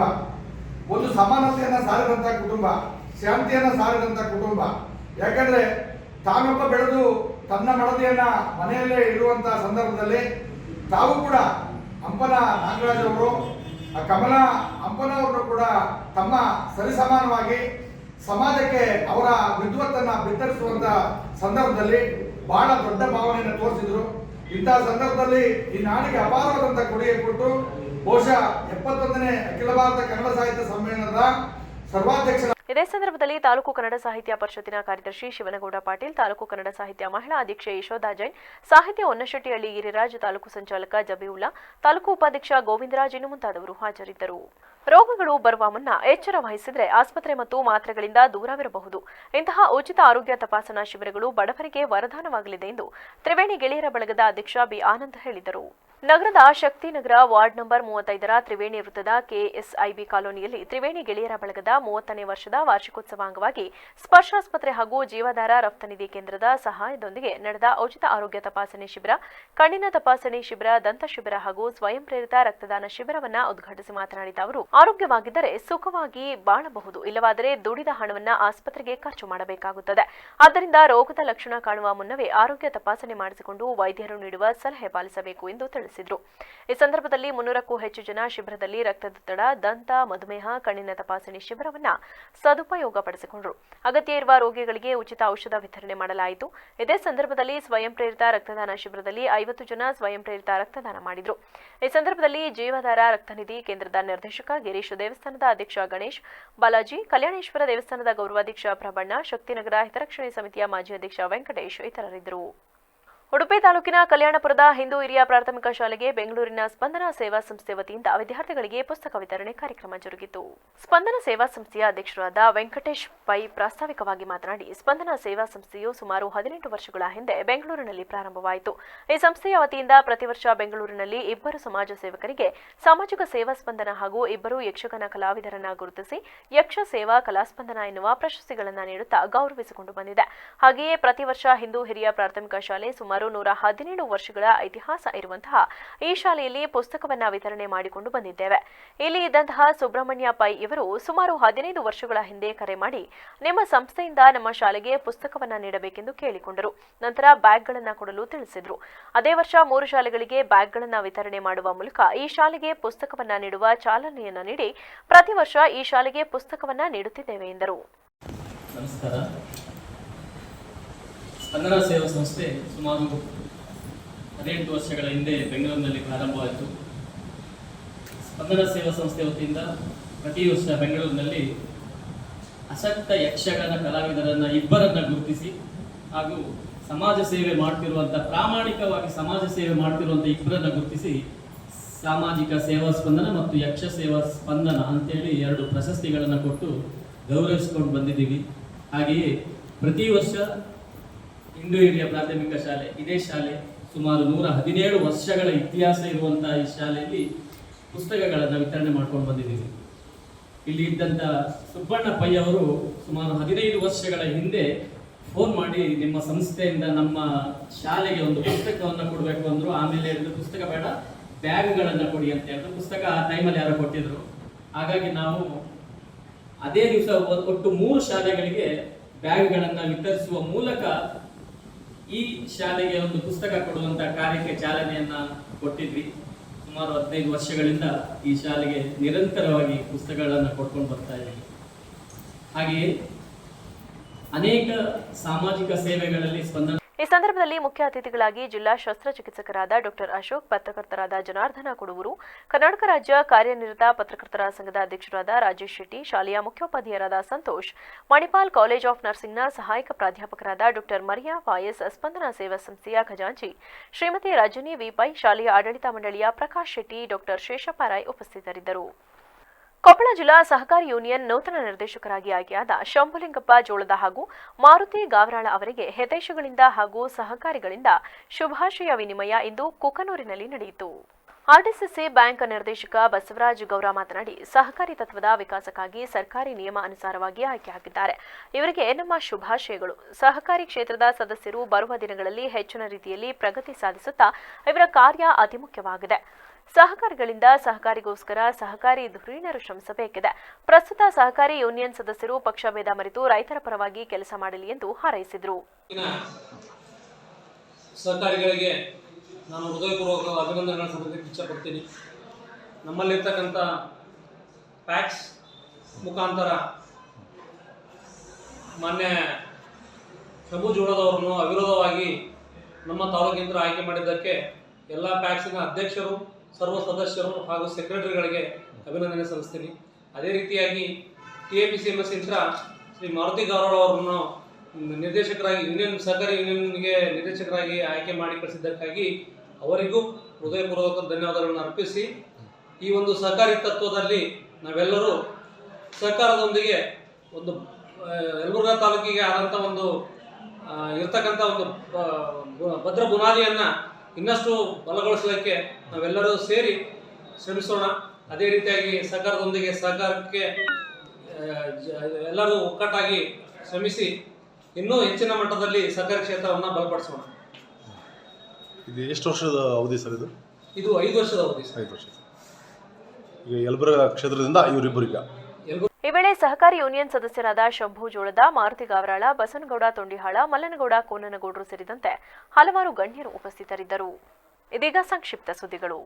ಒಂದು ಸಮಾನತೆಯನ್ನು ಸಾರಿದಂಥ ಕುಟುಂಬ, ಶಾಂತಿಯನ್ನು ಸಾರಿದಂಥ ಕುಟುಂಬ. ಯಾಕಂದ್ರೆ ತಾನೊಬ್ಬ ಬೆಳೆದು ತನ್ನ ಮಡದಿಯನ್ನ ಮನೆಯಲ್ಲೇ ಇರುವಂತಹ ಸಂದರ್ಭದಲ್ಲಿ ತಾವು ಕೂಡ ಹಂಪನ ನಾಗರಾಜ್ ಅವರು ಕಮಲ ಹಂಪನವ್ರನ್ನು ಕೂಡ ತಮ್ಮ ಸರಿಸಮಾನವಾಗಿ ಸಮಾಜಕ್ಕೆ ಅವರ ವಿದ್ವತ್ತನ್ನ ಬಿತ್ತರಿಸುವಂತ ಸಂದರ್ಭದಲ್ಲಿ ಬಹಳ ದೊಡ್ಡ ಭಾವನೆಯನ್ನು ತೋರಿಸಿದ್ರು. ಇಂತಹ ಸಂದರ್ಭದಲ್ಲಿ ಈ ನಾಡಿಗೆ ಅಪಾರವಾದಂತಹ ಕೊಡುಗೆ ಕೊಟ್ಟು ಬಹುಶಃ 71ನೇ ಅಖಿಲ ಭಾರತ ಕನ್ನಡ ಸಾಹಿತ್ಯ ಸಮ್ಮೇಳನದ ಸರ್ವಾಧ್ಯಕ್ಷ. ಇದೇ ಸಂದರ್ಭದಲ್ಲಿ ತಾಲೂಕು ಕನ್ನಡ ಸಾಹಿತ್ಯ ಪರಿಷತ್ತಿನ ಕಾರ್ಯದರ್ಶಿ ಶಿವನಗೌಡ ಪಾಟೀಲ್, ತಾಲೂಕು ಕನ್ನಡ ಸಾಹಿತ್ಯ ಮಹಿಳಾ ಅಧ್ಯಕ್ಷೆ ಯಶೋಧಾ ಜೈನ್, ಸಾಹಿತ್ಯ ಹೊನ್ನಶೆಟ್ಟಿಹಳ್ಳಿ ಗಿರಿರಾಜ್, ತಾಲೂಕು ಸಂಚಾಲಕ ಜಬೀವುಲ್ಲಾ, ತಾಲೂಕು ಉಪಾಧ್ಯಕ್ಷ ಗೋವಿಂದರಾಜ್ ಇನ್ನು ಮುಂತಾದವರು ಹಾಜರಿದ್ದರು. ರೋಗಗಳು ಬರುವ ಮುನ್ನ ಎಚ್ಚರ ವಹಿಸಿದರೆ ಆಸ್ಪತ್ರೆ ಮತ್ತು ಮಾತ್ರೆಗಳಿಂದ ದೂರವಿರಬಹುದು. ಇಂತಹ ಉಚಿತ ಆರೋಗ್ಯ ತಪಾಸಣಾ ಶಿಬಿರಗಳು ಬಡವರಿಗೆ ವರದಾನವಾಗಲಿದೆ ಎಂದು ತ್ರಿವೇಣಿ ಗೆಳೆಯರ ಬಳಗದ ಅಧ್ಯಕ್ಷ ಬಿ ಆನಂದ್ ಹೇಳಿದರು. ನಗರದ ಶಕ್ತಿನಗರ ವಾರ್ಡ್ ನಂಬರ್ 35ರ ತ್ರಿವೇಣಿ ವೃತ್ತದ ಕೆಎಸ್ಐಬಿ ಕಾಲೋನಿಯಲ್ಲಿ ತ್ರಿವೇಣಿ ಗೆಳೆಯರ ಬಳಗದ 30ನೇ ವರ್ಷದ ವಾರ್ಷಿಕೋತ್ಸವ ಅಂಗವಾಗಿ ಸ್ಪರ್ಶಾಸ್ಪತ್ರೆ ಹಾಗೂ ಜೀವಾಧಾರ ರಫ್ತನಿಧಿ ಕೇಂದ್ರದ ಸಹಾಯದೊಂದಿಗೆ ನಡೆದ ಉಚಿತ ಆರೋಗ್ಯ ತಪಾಸಣೆ ಶಿಬಿರ, ಕಣ್ಣಿನ ತಪಾಸಣೆ ಶಿಬಿರ, ದಂತ ಶಿಬಿರ ಹಾಗೂ ಸ್ವಯಂ ಪ್ರೇರಿತ ರಕ್ತದಾನ ಶಿಬಿರವನ್ನ ಉದ್ಘಾಟಿಸಿ ಮಾತನಾಡಿದ ಅವರು, ಆರೋಗ್ಯವಾಗಿದ್ದರೆ ಸುಖವಾಗಿ ಬಾಳಬಹುದು, ಇಲ್ಲವಾದರೆ ದುಡಿದ ಹಣವನ್ನ ಆಸ್ಪತ್ರೆಗೆ ಖರ್ಚು ಮಾಡಬೇಕಾಗುತ್ತದೆ. ಆದ್ದರಿಂದ ರೋಗದ ಲಕ್ಷಣ ಕಾಣುವ ಮುನ್ನವೇ ಆರೋಗ್ಯ ತಪಾಸಣೆ ಮಾಡಿಸಿಕೊಂಡು ವೈದ್ಯರು ನೀಡುವ ಸಲಹೆ ಪಾಲಿಸಬೇಕು ಎಂದು ತಿಳಿಸಿದರು. ಈ ಸಂದರ್ಭದಲ್ಲಿ 300ಕ್ಕೂ ಹೆಚ್ಚು ಜನ ಶಿಬಿರದಲ್ಲಿ ರಕ್ತದೊತ್ತಡ, ದಂತ, ಮಧುಮೇಹ, ಕಣ್ಣಿನ ತಪಾಸಣೆ ಶಿಬಿರವನ್ನ ಸದುಪಯೋಗ ಪಡಿಸಿಕೊಂಡರು. ಅಗತ್ಯ ಇರುವ ರೋಗಿಗಳಿಗೆ ಉಚಿತ ಔಷಧ ವಿತರಣೆ ಮಾಡಲಾಯಿತು. ಇದೇ ಸಂದರ್ಭದಲ್ಲಿ ಸ್ವಯಂ ಪ್ರೇರಿತ ರಕ್ತದಾನ ಶಿಬಿರದಲ್ಲಿ 50 ಜನ ಸ್ವಯಂ ಪ್ರೇರಿತ ರಕ್ತದಾನ ಮಾಡಿದರು. ಈ ಸಂದರ್ಭದಲ್ಲಿ ಜೀವಾಧಾರ ರಕ್ತನಿಧಿ ಕೇಂದ್ರದ ನಿರ್ದೇಶಕ ಗಿರೀಶ್, ದೇವಸ್ಥಾನದ ಅಧ್ಯಕ್ಷ ಗಣೇಶ್, ಬಾಲಾಜಿ, ಕಲ್ಯಾಣೇಶ್ವರ ದೇವಸ್ಥಾನದ ಗೌರವಾಧ್ಯಕ್ಷ ಪ್ರಬಣ್ಣ, ಶಕ್ತಿನಗರ ಹಿತರಕ್ಷಣೆ ಸಮಿತಿಯ ಮಾಜಿ ಅಧ್ಯಕ್ಷ ವೆಂಕಟೇಶ್ ಇತರರಿದ್ದರು. ಉಡುಪಿ ತಾಲೂಕಿನ ಕಲ್ಯಾಣಪುರದ ಹಿಂದೂ ಹಿರಿಯ ಪ್ರಾಥಮಿಕ ಶಾಲೆಗೆ ಬೆಂಗಳೂರಿನ ಸ್ಪಂದನ ಸೇವಾ ಸಂಸ್ಥೆ ವತಿಯಿಂದ ವಿದ್ಯಾರ್ಥಿಗಳಿಗೆ ಪುಸ್ತಕ ವಿತರಣೆ ಕಾರ್ಯಕ್ರಮ ಜರುಗಿತು. ಸ್ಪಂದನ ಸೇವಾ ಸಂಸ್ಥೆಯ ಅಧ್ಯಕ್ಷರಾದ ವೆಂಕಟೇಶ್ ಪೈ ಪ್ರಾಸ್ತಾವಿಕವಾಗಿ ಮಾತನಾಡಿ, ಸ್ಪಂದನ ಸೇವಾ ಸಂಸ್ಥೆಯು ಸುಮಾರು 18 ವರ್ಷಗಳ ಹಿಂದೆ ಬೆಂಗಳೂರಿನಲ್ಲಿ ಪ್ರಾರಂಭವಾಯಿತು. ಈ ಸಂಸ್ಥೆಯ ವತಿಯಿಂದ ಪ್ರತಿ ವರ್ಷ ಬೆಂಗಳೂರಿನಲ್ಲಿ 2 ಸಮಾಜ ಸೇವಕರಿಗೆ ಸಾಮಾಜಿಕ ಸೇವಾ ಸ್ಪಂದನ ಹಾಗೂ 2 ಯಕ್ಷಗಾನ ಕಲಾವಿದರನ್ನ ಗುರುತಿಸಿ ಯಕ್ಷ ಸೇವಾ ಕಲಾಸ್ಪಂದನ ಎನ್ನುವ ಪ್ರಶಸ್ತಿಗಳನ್ನು ನೀಡುತ್ತಾ ಗೌರವಿಸಿಕೊಂಡು ಬಂದಿದೆ. ಹಾಗೆಯೇ ಪ್ರತಿ ವರ್ಷ ಹಿಂದೂ ಹಿರಿಯ ಪ್ರಾಥಮಿಕ ಶಾಲೆ ಸುಮಾರು 117 ವರ್ಷಗಳ ಇತಿಹಾಸ ಇರುವಂತಹ ಈ ಶಾಲೆಯಲ್ಲಿ ಪುಸ್ತಕವನ್ನ ವಿತರಣೆ ಮಾಡಿಕೊಂಡು ಬಂದಿದ್ದೇವೆ. ಇಲ್ಲಿ ಇದ್ದಂತಹ ಸುಬ್ರಹ್ಮಣ್ಯ ಪೈ ಇವರು ಸುಮಾರು 15 ವರ್ಷಗಳ ಹಿಂದೆ ಕರೆ ಮಾಡಿ ನಿಮ್ಮ ಸಂಸ್ಥೆಯಿಂದ ನಮ್ಮ ಶಾಲೆಗೆ ಪುಸ್ತಕವನ್ನ ನೀಡಬೇಕೆಂದು ಕೇಳಿಕೊಂಡರು. ನಂತರ ಬ್ಯಾಗ್ಗಳನ್ನು ಕೊಡಲು ತಿಳಿಸಿದ್ರು. ಅದೇ ವರ್ಷ 3 ಶಾಲೆಗಳಿಗೆ ಬ್ಯಾಗ್ಗಳನ್ನು ವಿತರಣೆ ಮಾಡುವ ಮೂಲಕ ಈ ಶಾಲೆಗೆ ಪುಸ್ತಕವನ್ನ ನೀಡುವ ಚಾಲನೆಯನ್ನ ನೀಡಿ ಪ್ರತಿ ವರ್ಷ ಈ ಶಾಲೆಗೆ ಪುಸ್ತಕವನ್ನ ನೀಡುತ್ತಿದ್ದೇವೆ ಎಂದರು. ನಮಸ್ಕಾರ. ಸ್ಪಂದನ ಸೇವಾ ಸಂಸ್ಥೆ ಸುಮಾರು 18 ವರ್ಷಗಳ ಹಿಂದೆ ಬೆಂಗಳೂರಿನಲ್ಲಿ ಪ್ರಾರಂಭವಾಯಿತು. ಸ್ಪಂದನ ಸೇವಾ ಸಂಸ್ಥೆ ವತಿಯಿಂದ ಪ್ರತಿ ವರ್ಷ ಬೆಂಗಳೂರಿನಲ್ಲಿ ಆಸಕ್ತ ಯಕ್ಷಗಾನ ಕಲಾವಿದರನ್ನು 2 ಗುರುತಿಸಿ ಹಾಗೂ ಸಮಾಜ ಸೇವೆ ಮಾಡ್ತಿರುವಂಥ ಪ್ರಾಮಾಣಿಕವಾಗಿ ಸಮಾಜ ಸೇವೆ ಮಾಡ್ತಿರುವಂಥ ಇಬ್ಬರನ್ನ ಗುರುತಿಸಿ ಸಾಮಾಜಿಕ ಸೇವಾ ಸ್ಪಂದನ ಮತ್ತು ಯಕ್ಷ ಸೇವಾ ಸ್ಪಂದನ ಅಂತೇಳಿ 2 ಪ್ರಶಸ್ತಿಗಳನ್ನು ಕೊಟ್ಟು ಗೌರವಿಸ್ಕೊಂಡು ಬಂದಿದ್ದೀವಿ. ಹಾಗೆಯೇ ಪ್ರತಿ ವರ್ಷ ಇಂಡು ಹಿರಿಯ ಪ್ರಾಥಮಿಕ ಶಾಲೆ, ಇದೇ ಶಾಲೆ ಸುಮಾರು 117 ವರ್ಷಗಳ ಇತಿಹಾಸ ಇರುವಂಥ ಈ ಶಾಲೆಯಲ್ಲಿ ಪುಸ್ತಕಗಳನ್ನು ವಿತರಣೆ ಮಾಡ್ಕೊಂಡು ಬಂದಿದ್ದೀವಿ. ಇಲ್ಲಿ ಇದ್ದಂಥ ಸುಬ್ಬಣ್ಣ ಪೈ ಅವರು ಸುಮಾರು 15 ವರ್ಷಗಳ ಹಿಂದೆ ಫೋನ್ ಮಾಡಿ ನಿಮ್ಮ ಸಂಸ್ಥೆಯಿಂದ ನಮ್ಮ ಶಾಲೆಗೆ ಒಂದು ಪುಸ್ತಕವನ್ನು ಕೊಡಬೇಕು ಅಂದರು. ಆಮೇಲೆ ಹೇಳಿದ್ರು ಪುಸ್ತಕ ಬೇಡ, ಬ್ಯಾಗ್ಗಳನ್ನು ಕೊಡಿ ಅಂತ ಹೇಳಿದ್ರು. ಪುಸ್ತಕ ಆ ಟೈಮಲ್ಲಿ ಯಾರೋ ಕೊಟ್ಟಿದ್ರು. ಹಾಗಾಗಿ ನಾವು ಅದೇ ದಿವಸ ಒಟ್ಟು 3 ಶಾಲೆಗಳಿಗೆ ಬ್ಯಾಗ್ಗಳನ್ನು ವಿತರಿಸುವ ಮೂಲಕ ಈ ಶಾಲೆಗೆ ಒಂದು ಪುಸ್ತಕ ಕೊಡುವಂಥ ಕಾರ್ಯಕ್ಕೆ ಚಾಲನೆಯನ್ನ ಕೊಟ್ಟಿದ್ವಿ. ಸುಮಾರು 15 ವರ್ಷಗಳಿಂದ ಈ ಶಾಲೆಗೆ ನಿರಂತರವಾಗಿ ಪುಸ್ತಕಗಳನ್ನು ಕೊಡ್ಕೊಂಡು ಬರ್ತಾ ಇದ್ದೀವಿ. ಹಾಗೆಯೇ ಅನೇಕ ಸಾಮಾಜಿಕ ಸೇವೆಗಳಲ್ಲಿ ಸ್ಪಂದನ. ಈ ಸಂದರ್ಭದಲ್ಲಿ ಮುಖ್ಯ ಅತಿಥಿಗಳಾಗಿ ಜಿಲ್ಲಾ ಶಸ್ತ್ರಚಿಕಿತ್ಸಕರಾದ ಡಾಕ್ಟರ್ ಅಶೋಕ್, ಪತ್ರಕರ್ತರಾದ ಜನಾರ್ದನ ಕುಡುವರು, ಕರ್ನಾಟಕ ರಾಜ್ಯ ಕಾರ್ಯನಿರತ ಪತ್ರಕರ್ತರ ಸಂಘದ ಅಧ್ಯಕ್ಷರಾದ ರಾಜೇಶ್ ಶೆಟ್ಟಿ, ಶಾಲೆಯ ಮುಖ್ಯೋಪಾಧ್ಯಾಯರಾದ ಸಂತೋಷ್, ಮಣಿಪಾಲ್ ಕಾಲೇಜ್ ಆಫ್ ನರ್ಸಿಂಗ್ನ ಸಹಾಯಕ ಪ್ರಾಧ್ಯಾಪಕರಾದ ಡಾಕ್ಟರ್ ಮರಿಯಾ ವಾಯಸ್, ಸ್ಪಂದನ ಸೇವಾ ಸಂಸ್ಥೆಯ ಖಜಾಂಚಿ ಶ್ರೀಮತಿ ರಜನಿ ವಿ ಪೈ, ಶಾಲೆಯ ಆಡಳಿತ ಮಂಡಳಿಯ ಪ್ರಕಾಶ್ ಶೆಟ್ಟಿ, ಡಾಕ್ಟರ್ ಶೇಷಪ್ಪ ರಾಯ್ ಉಪಸ್ಥಿತರಿದ್ದರು. ಕೊಪ್ಪಳ ಜಿಲ್ಲಾ ಸಹಕಾರಿ ಯೂನಿಯನ್ ನೂತನ ನಿರ್ದೇಶಕರಾಗಿ ಆಯ್ಕೆಯಾದ ಶಂಭುಲಿಂಗಪ್ಪ ಜೋಳದ ಹಾಗೂ ಮಾರುತಿ ಗಾವರಾಳ ಅವರಿಗೆ ಹಿತೈಷಿಗಳಿಂದ ಹಾಗೂ ಸಹಕಾರಿಗಳಿಂದ ಶುಭಾಶಯ ವಿನಿಮಯ ಇಂದು ಕುಕನೂರಿನಲ್ಲಿ ನಡೆಯಿತು. ಆರ್ಡಿಸಿಸಿ ಬ್ಯಾಂಕ್ ನಿರ್ದೇಶಕ ಬಸವರಾಜ್ ಗೌರ ಮಾತನಾಡಿ, ಸಹಕಾರಿ ತತ್ವದ ವಿಕಾಸಕ್ಕಾಗಿ ಸರ್ಕಾರಿ ನಿಯಮ ಅನುಸಾರವಾಗಿ ಆಯ್ಕೆಯಾಗಿದ್ದಾರೆ. ಇವರಿಗೆ ನಮ್ಮ ಶುಭಾಶಯಗಳು. ಸಹಕಾರಿ ಕ್ಷೇತ್ರದ ಸದಸ್ಯರು ಬರುವ ದಿನಗಳಲ್ಲಿ ಹೆಚ್ಚಿನ ರೀತಿಯಲ್ಲಿ ಪ್ರಗತಿ ಸಾಧಿಸುತ್ತಾ ಇವರ ಕಾರ್ಯ ಅತಿ ಮುಖ್ಯವಾಗಿದೆ. ಸಹಕಾರಿಗಳಿಂದ ಸಹಕಾರಿಗೋಸ್ಕರ ಸಹಕಾರಿ ಧುರೀಣರು ಶ್ರಮಿಸಬೇಕಿದೆ. ಪ್ರಸ್ತುತ ಸಹಕಾರಿ ಯೂನಿಯನ್ ಸದಸ್ಯರು ಪಕ್ಷಭೇದ ಮರೆತು ರೈತರ ಪರವಾಗಿ ಕೆಲಸ ಮಾಡಲಿ ಎಂದು ಹಾರೈಸಿದರು. ಸಹಕಾರಿಗಳಿಗೆ ನಾನು ಹೃದಯಪೂರ್ವಕ ಅಭಿನಂದನೆಗಳನ್ನು ಸಲ್ಲಿಸಲಿಕ್ಕೆ ಇಚ್ಛಪಡ್ತೀನಿ. ನಮ್ಮಲ್ಲಿರ್ತಕ್ಕಂಥ ಪ್ಯಾಕ್ಸ್ ಮುಖಾಂತರ ಮಾನ್ಯ ಶಂಭು ಜೋಳದವರನ್ನು ಅವಿರೋಧವಾಗಿ ನಮ್ಮ ತಾಲೂಕಿನಿಂದ ಆಯ್ಕೆ ಮಾಡಿದ್ದಕ್ಕೆ ಎಲ್ಲ ಪ್ಯಾಕ್ಸಿನ ಅಧ್ಯಕ್ಷರು, ಸರ್ವ ಸದಸ್ಯರು ಹಾಗೂ ಸೆಕ್ರೆಟರಿಗಳಿಗೆ ಅಭಿನಂದನೆ ಸಲ್ಲಿಸ್ತೀನಿ. ಅದೇ ರೀತಿಯಾಗಿ TAPCMS ಇಂದ ಶ್ರೀ ಮಾರುತಿ ಗಾವರಾಳ ಅವರನ್ನು ನಿರ್ದೇಶಕರಾಗಿ ಸಹಕಾರಿ ಯೂನಿಯನ್ಗೆ ನಿರ್ದೇಶಕರಾಗಿ ಆಯ್ಕೆ ಮಾಡಿ ಕಳಿಸಿದ್ದಕ್ಕಾಗಿ ಅವರಿಗೂ ಹೃದಯಪೂರ್ವಕ ಧನ್ಯವಾದಗಳನ್ನು ಅರ್ಪಿಸಿ, ಈ ಒಂದು ಸಹಕಾರಿ ತತ್ವದಲ್ಲಿ ನಾವೆಲ್ಲರೂ ಸಹಕಾರದೊಂದಿಗೆ ಒಂದು ಯಲಬುರ್ಗಾ ತಾಲೂಕಿಗೆ ಆದಂಥ ಒಂದು ಇರ್ತಕ್ಕಂಥ ಒಂದು ಭದ್ರ ಬುನಾದಿಯನ್ನು ಇನ್ನಷ್ಟು ಬಲಗೊಳಿಸಲಿಕ್ಕೆ ನಾವೆಲ್ಲರೂ ಸೇರಿ ಶ್ರಮಿಸೋಣ. ಅದೇ ರೀತಿಯಾಗಿ ಸಹಕಾರದೊಂದಿಗೆ ಸಹಕಾರಕ್ಕೆ ಎಲ್ಲರೂ ಒಕ್ಕಟ್ಟಾಗಿ ಶ್ರಮಿಸಿ ಇನ್ನೂ ಹೆಚ್ಚಿನ ಮಟ್ಟದಲ್ಲಿ ಸಹಕಾರಿ ಕ್ಷೇತ್ರವನ್ನು ಬಲಪಡಿಸೋಣ. ಇದು ಎಷ್ಟು ವರ್ಷದ ಅವಧಿ ಸರ್? ಇದು 5 ವರ್ಷದ ಅವಧಿ. 5 ವರ್ಷ. ಈಗ ಯಲಬುರ್ಗಾ ಕ್ಷೇತ್ರದಿಂದ ಇವರಿಬ್ಬರಿಗೆ. ಈ ವೇಳೆ ಸಹಕಾರಿ ಯೂನಿಯನ್ ಸದಸ್ಯರಾದ ಶಂಭು ಜೋಳದ, ಮಾರುತಿ ಗಾವರಾಳ, ಬಸನಗೌಡ ತೊಂಡಿಹಾಳ, ಮಲ್ಲನಗೌಡ ಕೋನನಗೌಡರು ಸೇರಿದಂತೆ ಹಲವಾರು ಗಣ್ಯರು ಉಪಸ್ಥಿತರಿದ್ದರು. ಇದೀಗ ಸಂಕ್ಷಿಪ್ತ ಸುದ್ದಿಗಳು.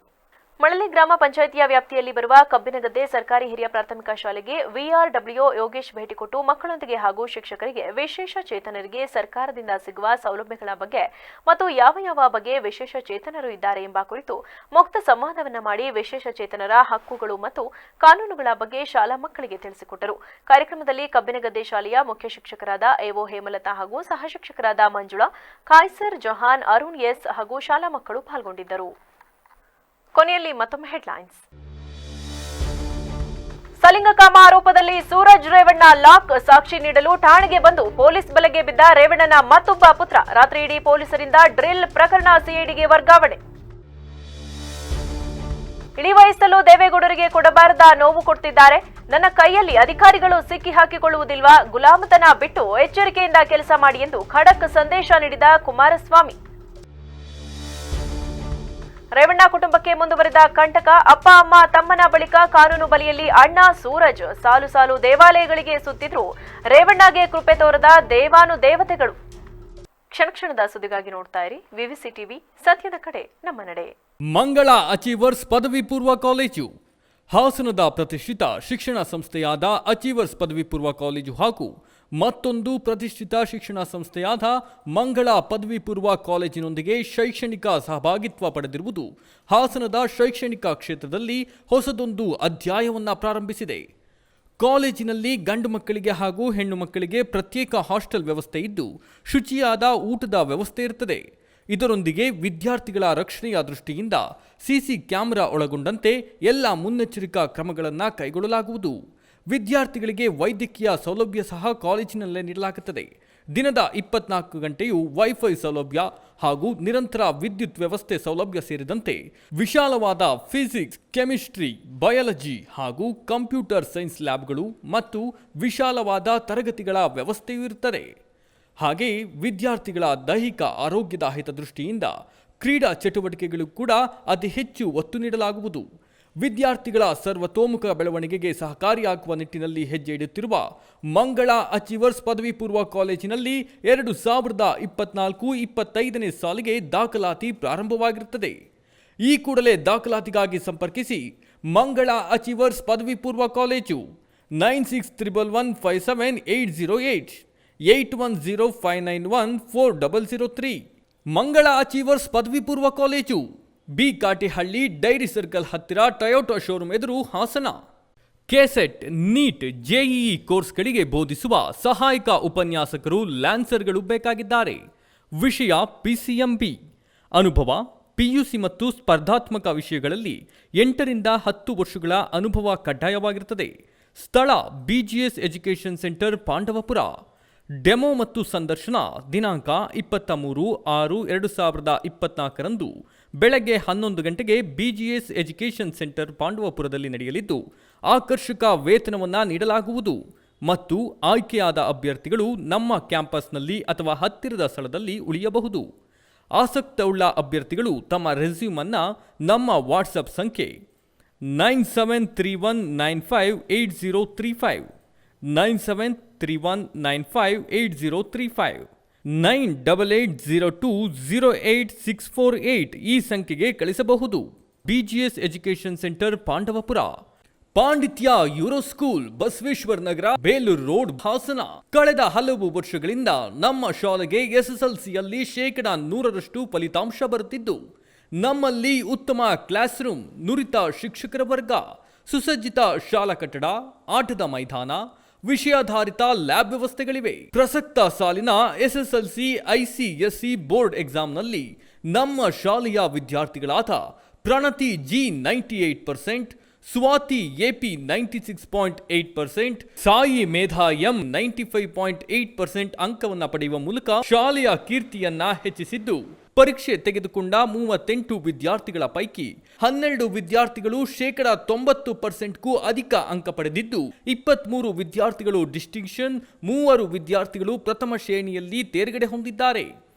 ಮಳಲಿ ಗ್ರಾಮ ಪಂಚಾಯಿತಿಯ ವ್ಯಾಪ್ತಿಯಲ್ಲಿ ಬರುವ ಕಬ್ಬಿನಗದ್ದೆ ಸರ್ಕಾರಿ ಹಿರಿಯ ಪ್ರಾಥಮಿಕ ಶಾಲೆಗೆ ವಿಆರ್ಡಬ್ಲ್ಯೂ ಯೋಗೇಶ್ ಭೇಟಿ ಕೊಟ್ಟು ಮಕ್ಕಳೊಂದಿಗೆ ಹಾಗೂ ಶಿಕ್ಷಕರಿಗೆ ವಿಶೇಷ ಚೇತನರಿಗೆ ಸರ್ಕಾರದಿಂದ ಸಿಗುವ ಸೌಲಭ್ಯಗಳ ಬಗ್ಗೆ ಮತ್ತು ಯಾವ ಬಗ್ಗೆ ವಿಶೇಷ ಚೇತನರು ಇದ್ದಾರೆ ಎಂಬ ಕುರಿತು ಮುಕ್ತ ಸಂವಾದವನ್ನ ಮಾಡಿ ವಿಶೇಷ ಚೇತನರ ಹಕ್ಕುಗಳು ಮತ್ತು ಕಾನೂನುಗಳ ಬಗ್ಗೆ ಶಾಲಾ ಮಕ್ಕಳಿಗೆ ತಿಳಿಸಿಕೊಟ್ಟರು. ಕಾರ್ಯಕ್ರಮದಲ್ಲಿ ಕಬ್ಬಿನಗದ್ದೆ ಶಾಲೆಯ ಮುಖ್ಯ ಶಿಕ್ಷಕರಾದ ಎಒ ಹೇಮಲತಾ ಹಾಗೂ ಸಹ ಶಿಕ್ಷಕರಾದ ಮಂಜುಳಾ, ಖಾಯ್ಸರ್, ಜಹಾನ್, ಅರುಣ್ ಎಸ್ ಹಾಗೂ ಶಾಲಾ ಮಕ್ಕಳು ಪಾಲ್ಗೊಂಡಿದ್ದರು. ಕೊನೆಯಲ್ಲಿ ಮತ್ತೊಮ್ಮೆ ಹೆಡ್ಲೈನ್ಸ್. ಸಲಿಂಗಕಾಮ ಆರೋಪದಲ್ಲಿ ಸೂರಜ್ ರೇವಣ್ಣ ಲಾಕ್, ಸಾಕ್ಷಿ ನೀಡಲು ಠಾಣೆಗೆ ಬಂದು ಪೊಲೀಸ್ ಬಲೆಗೆ ಬಿದ್ದ ರೇವಣ್ಣನ ಮತ್ತೊಬ್ಬ ಪುತ್ರ. ರಾತ್ರಿ ಇಡೀ ಪೊಲೀಸರಿಂದ ಡ್ರಿಲ್, ಪ್ರಕರಣ ಸಿಐಡಿಗೆ ವರ್ಗಾವಣೆ. ಇಡೀ ವಯಸ್ಸಲ್ಲೂ ದೇವೇಗೌಡರಿಗೆ ಕೊಡಬಾರದ ನೋವು ಕೊಡ್ತಿದ್ದಾರೆ. ನನ್ನ ಕೈಯಲ್ಲಿ ಅಧಿಕಾರಿಗಳು ಸಿಕ್ಕಿ ಹಾಕಿಕೊಳ್ಳುವುದಿಲ್ವಾ? ಗುಲಾಮತನ ಬಿಟ್ಟು ಎಚ್ಚರಿಕೆಯಿಂದ ಕೆಲಸ ಮಾಡಿ ಎಂದು ಖಡಕ್ ಸಂದೇಶ ನೀಡಿದ ಕುಮಾರಸ್ವಾಮಿ. ರೇವಣ್ಣ ಕುಟುಂಬಕ್ಕೆ ಮುಂದುವರೆದ ಕಂಟಕ. ಅಪ್ಪ ಅಮ್ಮ ತಮ್ಮನ ಬಳಿಕ ಕಾನೂನು ಬಲಿಯಲ್ಲಿ ಅಣ್ಣ ಸೂರಜ್. ಸಾಲು ಸಾಲು ದೇವಾಲಯಗಳಿಗೆ ಸುತ್ತಿದ್ರು ರೇವಣ್ಣಗೆ ಕೃಪೆ ತೋರದ ದೇವಾನುದೇವತೆಗಳು. ಕ್ಷಣದ ಸುದ್ದಿಗಾಗಿ ನೋಡ್ತಾ ಇರಿ ವಿವಿಸಿ ಟಿವಿ, ಸತ್ಯದ ಕಡೆ ನಮ್ಮ ನಡೆ. ಮಂಗಳ ಅಚೀವರ್ಸ್ ಪದವಿ ಪೂರ್ವ ಕಾಲೇಜು ಹಾಸನದ ಪ್ರತಿಷ್ಠಿತ ಶಿಕ್ಷಣ ಸಂಸ್ಥೆಯಾದ ಅಚೀವರ್ಸ್ ಪದವಿ ಪೂರ್ವ ಕಾಲೇಜು ಹಾಗೂ ಮತ್ತೊಂದು ಪ್ರತಿಷ್ಠಿತ ಶಿಕ್ಷಣ ಸಂಸ್ಥೆಯಾದ ಮಂಗಳ ಪದವಿ ಪೂರ್ವ ಕಾಲೇಜಿನೊಂದಿಗೆ ಶೈಕ್ಷಣಿಕ ಸಹಭಾಗಿತ್ವ ಪಡೆದಿರುವುದು ಹಾಸನದ ಶೈಕ್ಷಣಿಕ ಕ್ಷೇತ್ರದಲ್ಲಿ ಹೊಸದೊಂದು ಅಧ್ಯಾಯವನ್ನು ಪ್ರಾರಂಭಿಸಿದೆ. ಕಾಲೇಜಿನಲ್ಲಿ ಗಂಡು ಮಕ್ಕಳಿಗೆ ಹಾಗೂ ಹೆಣ್ಣು ಮಕ್ಕಳಿಗೆ ಪ್ರತ್ಯೇಕ ಹಾಸ್ಟೆಲ್ ವ್ಯವಸ್ಥೆ ಇದ್ದು ಶುಚಿಯಾದ ಊಟದ ವ್ಯವಸ್ಥೆ ಇರುತ್ತದೆ. ಇದರೊಂದಿಗೆ ವಿದ್ಯಾರ್ಥಿಗಳ ರಕ್ಷಣೆಯ ದೃಷ್ಟಿಯಿಂದ ಸಿಸಿ ಕ್ಯಾಮೆರಾ ಒಳಗೊಂಡಂತೆ ಎಲ್ಲ ಮುನ್ನೆಚ್ಚರಿಕಾ ಕ್ರಮಗಳನ್ನು ಕೈಗೊಳ್ಳಲಾಗುವುದು. ವಿದ್ಯಾರ್ಥಿಗಳಿಗೆ ವೈದ್ಯಕೀಯ ಸೌಲಭ್ಯ ಸಹ ಕಾಲೇಜಿನಲ್ಲೇ ನೀಡಲಾಗುತ್ತದೆ. ದಿನದ 24 ಗಂಟೆಯೂ ವೈಫೈ ಸೌಲಭ್ಯ ಹಾಗೂ ನಿರಂತರ ವಿದ್ಯುತ್ ವ್ಯವಸ್ಥೆ ಸೌಲಭ್ಯ ಸೇರಿದಂತೆ ವಿಶಾಲವಾದ ಫಿಸಿಕ್ಸ್, ಕೆಮಿಸ್ಟ್ರಿ, ಬಯಾಲಜಿ ಹಾಗೂ ಕಂಪ್ಯೂಟರ್ ಸೈನ್ಸ್ ಲ್ಯಾಬ್ಗಳು ಮತ್ತು ವಿಶಾಲವಾದ ತರಗತಿಗಳ ವ್ಯವಸ್ಥೆಯೂ ಇರುತ್ತದೆ. ಹಾಗೆಯೇ ವಿದ್ಯಾರ್ಥಿಗಳ ದೈಹಿಕ ಆರೋಗ್ಯದ ಹಿತದೃಷ್ಟಿಯಿಂದ ಕ್ರೀಡಾ ಚಟುವಟಿಕೆಗಳು ಕೂಡ ಅತಿ ಹೆಚ್ಚು ಒತ್ತು ನೀಡಲಾಗುವುದು. ವಿದ್ಯಾರ್ಥಿಗಳ ಸರ್ವತೋಮುಖ ಬೆಳವಣಿಗೆಗೆ ಸಹಕಾರಿಯಾಗುವ ನಿಟ್ಟಿನಲ್ಲಿ ಹೆಜ್ಜೆ ಇಡುತ್ತಿರುವ ಮಂಗಳ ಅಚೀವರ್ಸ್ ಪದವಿ ಪೂರ್ವ ಕಾಲೇಜಿನಲ್ಲಿ 2024-25ನೇ ಸಾಲಿಗೆ ದಾಖಲಾತಿ ಪ್ರಾರಂಭವಾಗಿರುತ್ತದೆ. ಈ ಕೂಡಲೇ ದಾಖಲಾತಿಗಾಗಿ ಸಂಪರ್ಕಿಸಿ ಮಂಗಳ ಅಚೀವರ್ಸ್ ಪದವಿ ಪೂರ್ವ ಕಾಲೇಜು 9611157808 8105914003. ಮಂಗಳ ಅಚೀವರ್ಸ್ ಪದವಿ ಪೂರ್ವ college B Katihalli dairy circle ಹತ್ತಿರ ಟೊಯೋಟಾ ಶೋರೂಮ್ ಎದುರು ಹಾಸನ. ಕೆಸೆಟ್, ನೀಟ್, ಜೆಇಇ ಕೋರ್ಸ್ಗಳಿಗೆ ಬೋಧಿಸುವ ಸಹಾಯಕ ಉಪನ್ಯಾಸಕರು, ಲ್ಯಾನ್ಸರ್ಗಳು ಬೇಕಾಗಿದ್ದಾರೆ. ವಿಷಯ ಪಿಸಿಎಂಬಿ. ಅನುಭವ ಪಿಯುಸಿ ಮತ್ತು ಸ್ಪರ್ಧಾತ್ಮಕ ವಿಷಯಗಳಲ್ಲಿ 8ರಿಂದ 10 ವರ್ಷಗಳ ಅನುಭವ ಕಡ್ಡಾಯವಾಗಿರುತ್ತದೆ. ಸ್ಥಳ BGS education centre, Pandavapura. Demo ಮತ್ತು ಸಂದರ್ಶನ ದಿನಾಂಕ 23/6/2024 ಬೆಳಗ್ಗೆ 11 ಗಂಟೆಗೆ ಬಿಜಿಎಸ್ ಎಜುಕೇಷನ್ ಸೆಂಟರ್ ಪಾಂಡವಪುರದಲ್ಲಿ ನಡೆಯಲಿದ್ದು ಆಕರ್ಷಕ ವೇತನವನ್ನು ನೀಡಲಾಗುವುದು ಮತ್ತು ಆಯ್ಕೆಯಾದ ಅಭ್ಯರ್ಥಿಗಳು ನಮ್ಮ ಕ್ಯಾಂಪಸ್ನಲ್ಲಿ ಅಥವಾ ಹತ್ತಿರದ ಸ್ಥಳದಲ್ಲಿ ಉಳಿಯಬಹುದು. ಆಸಕ್ತವುಳ್ಳ ಅಭ್ಯರ್ಥಿಗಳು ತಮ್ಮ ರೆಸ್ಯೂಮ್ ಅನ್ನು ನಮ್ಮ ವಾಟ್ಸಪ್ ಸಂಖ್ಯೆ 9731958035 9731958035 9880208648 ಈ ಸಂಖ್ಯೆಗೆ ಕಳಿಸಬಹುದು. BGS education centre, Pandavapura. ಪಾಂಡಿತ್ಯ euro school, Basaveshwara Nagar, Belur road, Hassan. ಕಳೆದ ಹಲವು ವರ್ಷಗಳಿಂದ ನಮ್ಮ ಶಾಲೆಗೆ ಎಸ್ಎಸ್ಎಲ್ಸಿಯಲ್ಲಿ 100% ಫಲಿತಾಂಶ ಬರುತ್ತಿದ್ದು, ನಮ್ಮಲ್ಲಿ ಉತ್ತಮ ಕ್ಲಾಸ್ ರೂಮ್, ನುರಿತ ಶಿಕ್ಷಕರ ವರ್ಗ, ಸುಸಜ್ಜಿತ ಶಾಲಾ ಕಟ್ಟಡ, ಆಟದ ಮೈದಾನ, ವಿಷಯಾಧಾರಿತ ಲ್ಯಾಬ್ ವ್ಯವಸ್ಥೆಗಳಿವೆ. ಪ್ರಸಕ್ತ ಸಾಲಿನ ಎಸ್ಎಸ್ಎಲ್ಸಿ ಐಸಿಎಸ್ಸಿ ಬೋರ್ಡ್ ಎಕ್ಸಾಮ್ನಲ್ಲಿ ನಮ್ಮ ಶಾಲೆಯ ವಿದ್ಯಾರ್ಥಿಗಳಾದ ಪ್ರಣತಿ ಜಿ 98%, ಸ್ವಾತಿ ಎಪಿ 96.8%, ಸಾಯಿ ಮೇಧಾ ಎಂ 95.8% ಅಂಕವನ್ನು ಪಡೆಯುವ ಮೂಲಕ ಶಾಲೆಯ ಕೀರ್ತಿಯನ್ನ ಹೆಚ್ಚಿಸಿದ್ದು, ಪರೀಕ್ಷೆ ತೆಗೆದುಕೊಂಡ 38 ವಿದ್ಯಾರ್ಥಿಗಳ ಪೈಕಿ 12 ವಿದ್ಯಾರ್ಥಿಗಳು 90%ಕ್ಕೂ ಅಧಿಕ ಅಂಕ ಪಡೆದಿದ್ದು, 23 ವಿದ್ಯಾರ್ಥಿಗಳು ಡಿಸ್ಟಿಂಕ್ಷನ್, 3 ವಿದ್ಯಾರ್ಥಿಗಳು ಪ್ರಥಮ ಶ್ರೇಣಿಯಲ್ಲಿ ತೇರ್ಗಡೆ ಹೊಂದಿದ್ದಾರೆ.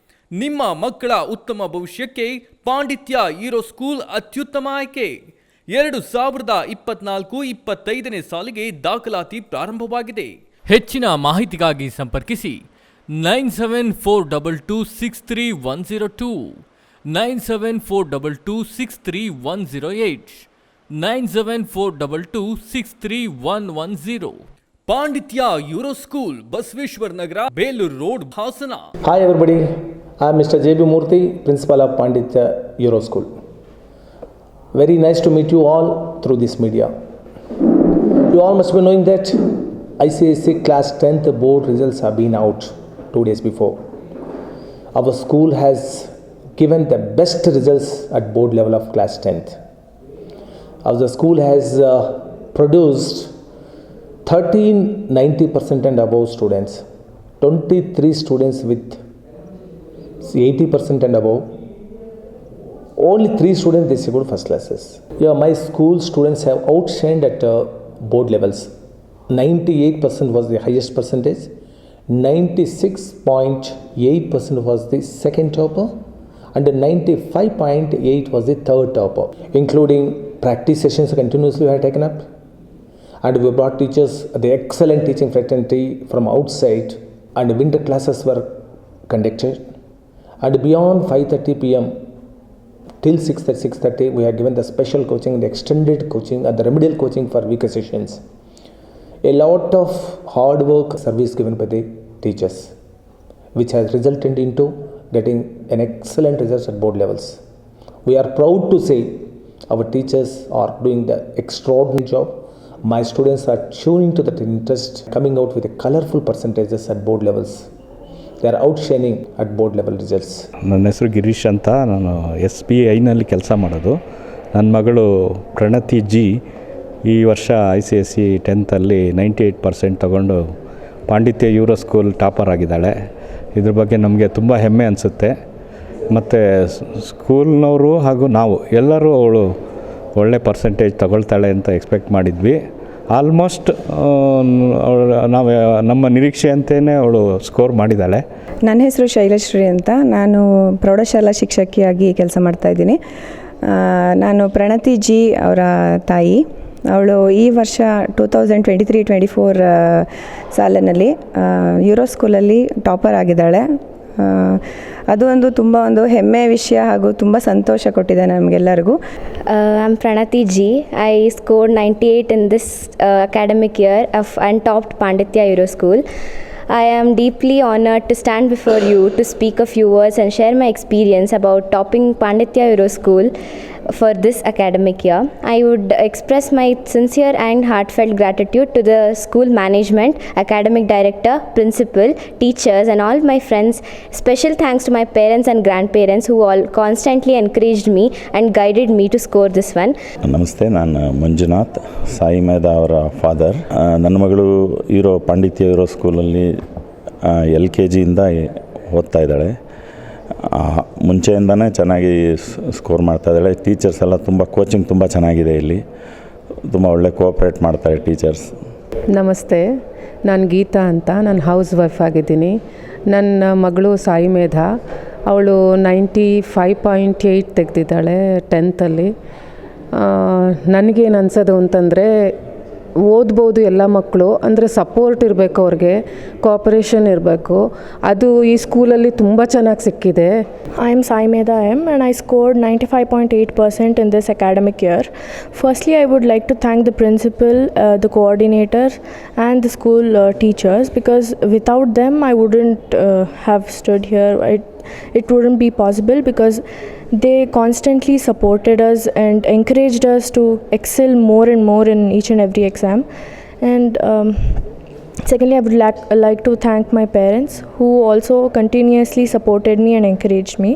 ನಿಮ್ಮ ಮಕ್ಕಳ ಉತ್ತಮ ಭವಿಷ್ಯಕ್ಕೆ ಪಾಂಡಿತ್ಯ ಯೂರೋ ಸ್ಕೂಲ್ ಅತ್ಯುತ್ತಮ ಆಯ್ಕೆ. 2024-25ನೇ ಸಾಲಿಗೆ ದಾಖಲಾತಿ ಪ್ರಾರಂಭವಾಗಿದೆ. ಹೆಚ್ಚಿನ ಮಾಹಿತಿಗಾಗಿ ಸಂಪರ್ಕಿಸಿ 9742263102, 9742263108, 9742263110. ಪಾಂಡಿತ್ಯ euro school, Basaveshwara Nagar, Belur road, Hassan. Hi everybody, I am Mr. JB Murthy, Principal of Panditya Euro School. Very nice to meet you all through this media. You all must be knowing that ICSE class 10th board results have been out 2 days before. Our school has given the best results at board level of class 10th. Our school has produced 1390% and above students, 23 students with 80% and above. Only 3 students they scored first classes. Yeah, my school students have outshined at board levels. 98% was the highest percentage. 96.8% was the second topper, and 95.8 was the third topper. Including practice sessions continuously we have taken up, and we brought teachers, the excellent teaching fraternity from outside, and winter classes were conducted. And beyond 5:30 p.m. till 6:30 we have given the special coaching, the extended coaching and the remedial coaching for weaker sessions. A lot of hard work service given by the teachers, which has resulted into getting an excellent results at board levels. We are proud to say our teachers are doing the extraordinary job. My students are tuning to that interest, coming out with a colorful percentages at board levels. They are outshining at board level results. ನನ್ನ ಹೆಸರು ಗಿರೀಶ್ ಅಂತ, ನಾನು SBIನಲ್ಲಿ ಕೆಲಸ ಮಾಡೋದು. ನನ್ನ ಮಗಳು ಪ್ರಣತಿ G ಈ ವರ್ಷ ICSE 10th 98% ತಗೊಂಡು ಪಾಂಡಿತ್ಯ ಯೂರೋ ಸ್ಕೂಲ್ ಟಾಪರ್ ಆಗಿದ್ದಾಳೆ. ಇದ್ರ ಬಗ್ಗೆ ನಮಗೆ ತುಂಬ ಹೆಮ್ಮೆ ಅನಿಸುತ್ತೆ. ಮತ್ತು ಸ್ಕೂಲ್ನವರು ಹಾಗೂ ನಾವು ಎಲ್ಲರೂ ಅವಳು ಒಳ್ಳೆ ಪರ್ಸೆಂಟೇಜ್ ತಗೊಳ್ತಾಳೆ ಅಂತ ಎಕ್ಸ್ಪೆಕ್ಟ್ ಮಾಡಿದ್ವಿ. ಆಲ್ಮೋಸ್ಟ್ ನಾವು ನಮ್ಮ ನಿರೀಕ್ಷೆಯಂತೆಯೇ ಅವಳು ಸ್ಕೋರ್ ಮಾಡಿದ್ದಾಳೆ. ನನ್ನ ಹೆಸರು ಶೈಲಶ್ರೀ ಅಂತ, ನಾನು ಪ್ರೌಢಶಾಲಾ ಶಿಕ್ಷಕಿಯಾಗಿ ಕೆಲಸ ಮಾಡ್ತಾಯಿದ್ದೀನಿ. ನಾನು ಪ್ರಣತಿ ಜಿ ಅವರ ತಾಯಿ. ಅವಳು ಈ ವರ್ಷ 2023-24 ಸಾಲಿನಲ್ಲಿ ಯೂರೋ ಸ್ಕೂಲಲ್ಲಿ ಟಾಪರ್ ಆಗಿದ್ದಾಳೆ. ಅದು ತುಂಬ ಹೆಮ್ಮೆಯ ವಿಷಯ ಹಾಗೂ ತುಂಬ ಸಂತೋಷ ಕೊಟ್ಟಿದೆ ನಮಗೆಲ್ಲರಿಗೂ. I am Pranati G. I scored 98 in this academic year and topped Panditya Euro School. I am deeply honored to stand before you to speak a few words and share my experience about topping Panditya Euro School for this academic year. I would express my sincere and heartfelt gratitude to the school management, academic director, principal, teachers and all my friends. Special thanks to my parents and grandparents who all constantly encouraged me and guided me to score this one. ನಮಸ್ತೆ, ನಾನು ಮಂಜುನಾಥ್, ಸಾಯಿ ಮೇಧಾ ಅವರ father. ನನ್ನ ಮಗಳು ಪಾಂಡಿತ್ಯ euro ಸ್ಕೂಲಲ್ಲಿ LKGಯಿಂದ ಓದ್ತಾ ಇದ್ದಾಳೆ. ಮುಂಚೆಯಿಂದನೇ ಚೆನ್ನಾಗಿ ಸ್ಕೋರ್ ಮಾಡ್ತಾಯಿದ್ದಾಳೆ. ಟೀಚರ್ಸ್ ಎಲ್ಲ ಕೋಚಿಂಗ್ ತುಂಬ ಚೆನ್ನಾಗಿದೆ. ಇಲ್ಲಿ ತುಂಬ ಒಳ್ಳೆ ಕೋಆಪ್ರೇಟ್ ಮಾಡ್ತಾರೆ ಟೀಚರ್ಸ್. ನಮಸ್ತೆ, ನಾನು ಗೀತಾ ಅಂತ, ನಾನು ಹೌಸ್ ವೈಫ್ ಆಗಿದ್ದೀನಿ. ನನ್ನ ಮಗಳು ಸಾಯಿ ಮೇಧಾ, ಅವಳು 95.8 ತೆಗೆದಿದ್ದಾಳೆ 10th. ನನಗೇನು ಅನ್ಸೋದು ಅಂತಂದರೆ, ಓದ್ಬೋದು ಎಲ್ಲ ಮಕ್ಕಳು, ಅಂದರೆ ಸಪೋರ್ಟ್ ಇರಬೇಕು, ಅವ್ರಿಗೆ ಕೋಆಪರೇಷನ್ ಇರಬೇಕು. ಅದು ಈ ಸ್ಕೂಲಲ್ಲಿ ತುಂಬ ಚೆನ್ನಾಗಿ ಸಿಕ್ಕಿದೆ. I am Sai Medha M and I scored 95.8% in this academic year. Firstly, I would like to thank the principal, the coordinator and the school teachers, because without them I wouldn't have stood here. It wouldn't be possible because they constantly supported us and encouraged us to excel more and more in each and every exam. And secondly, I would like to thank my parents who also continuously supported me and encouraged me.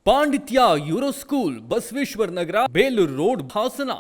ಪಾಂಡಿತ್ಯ euro school, Basaveshwara Nagar, Belur road, Hassan.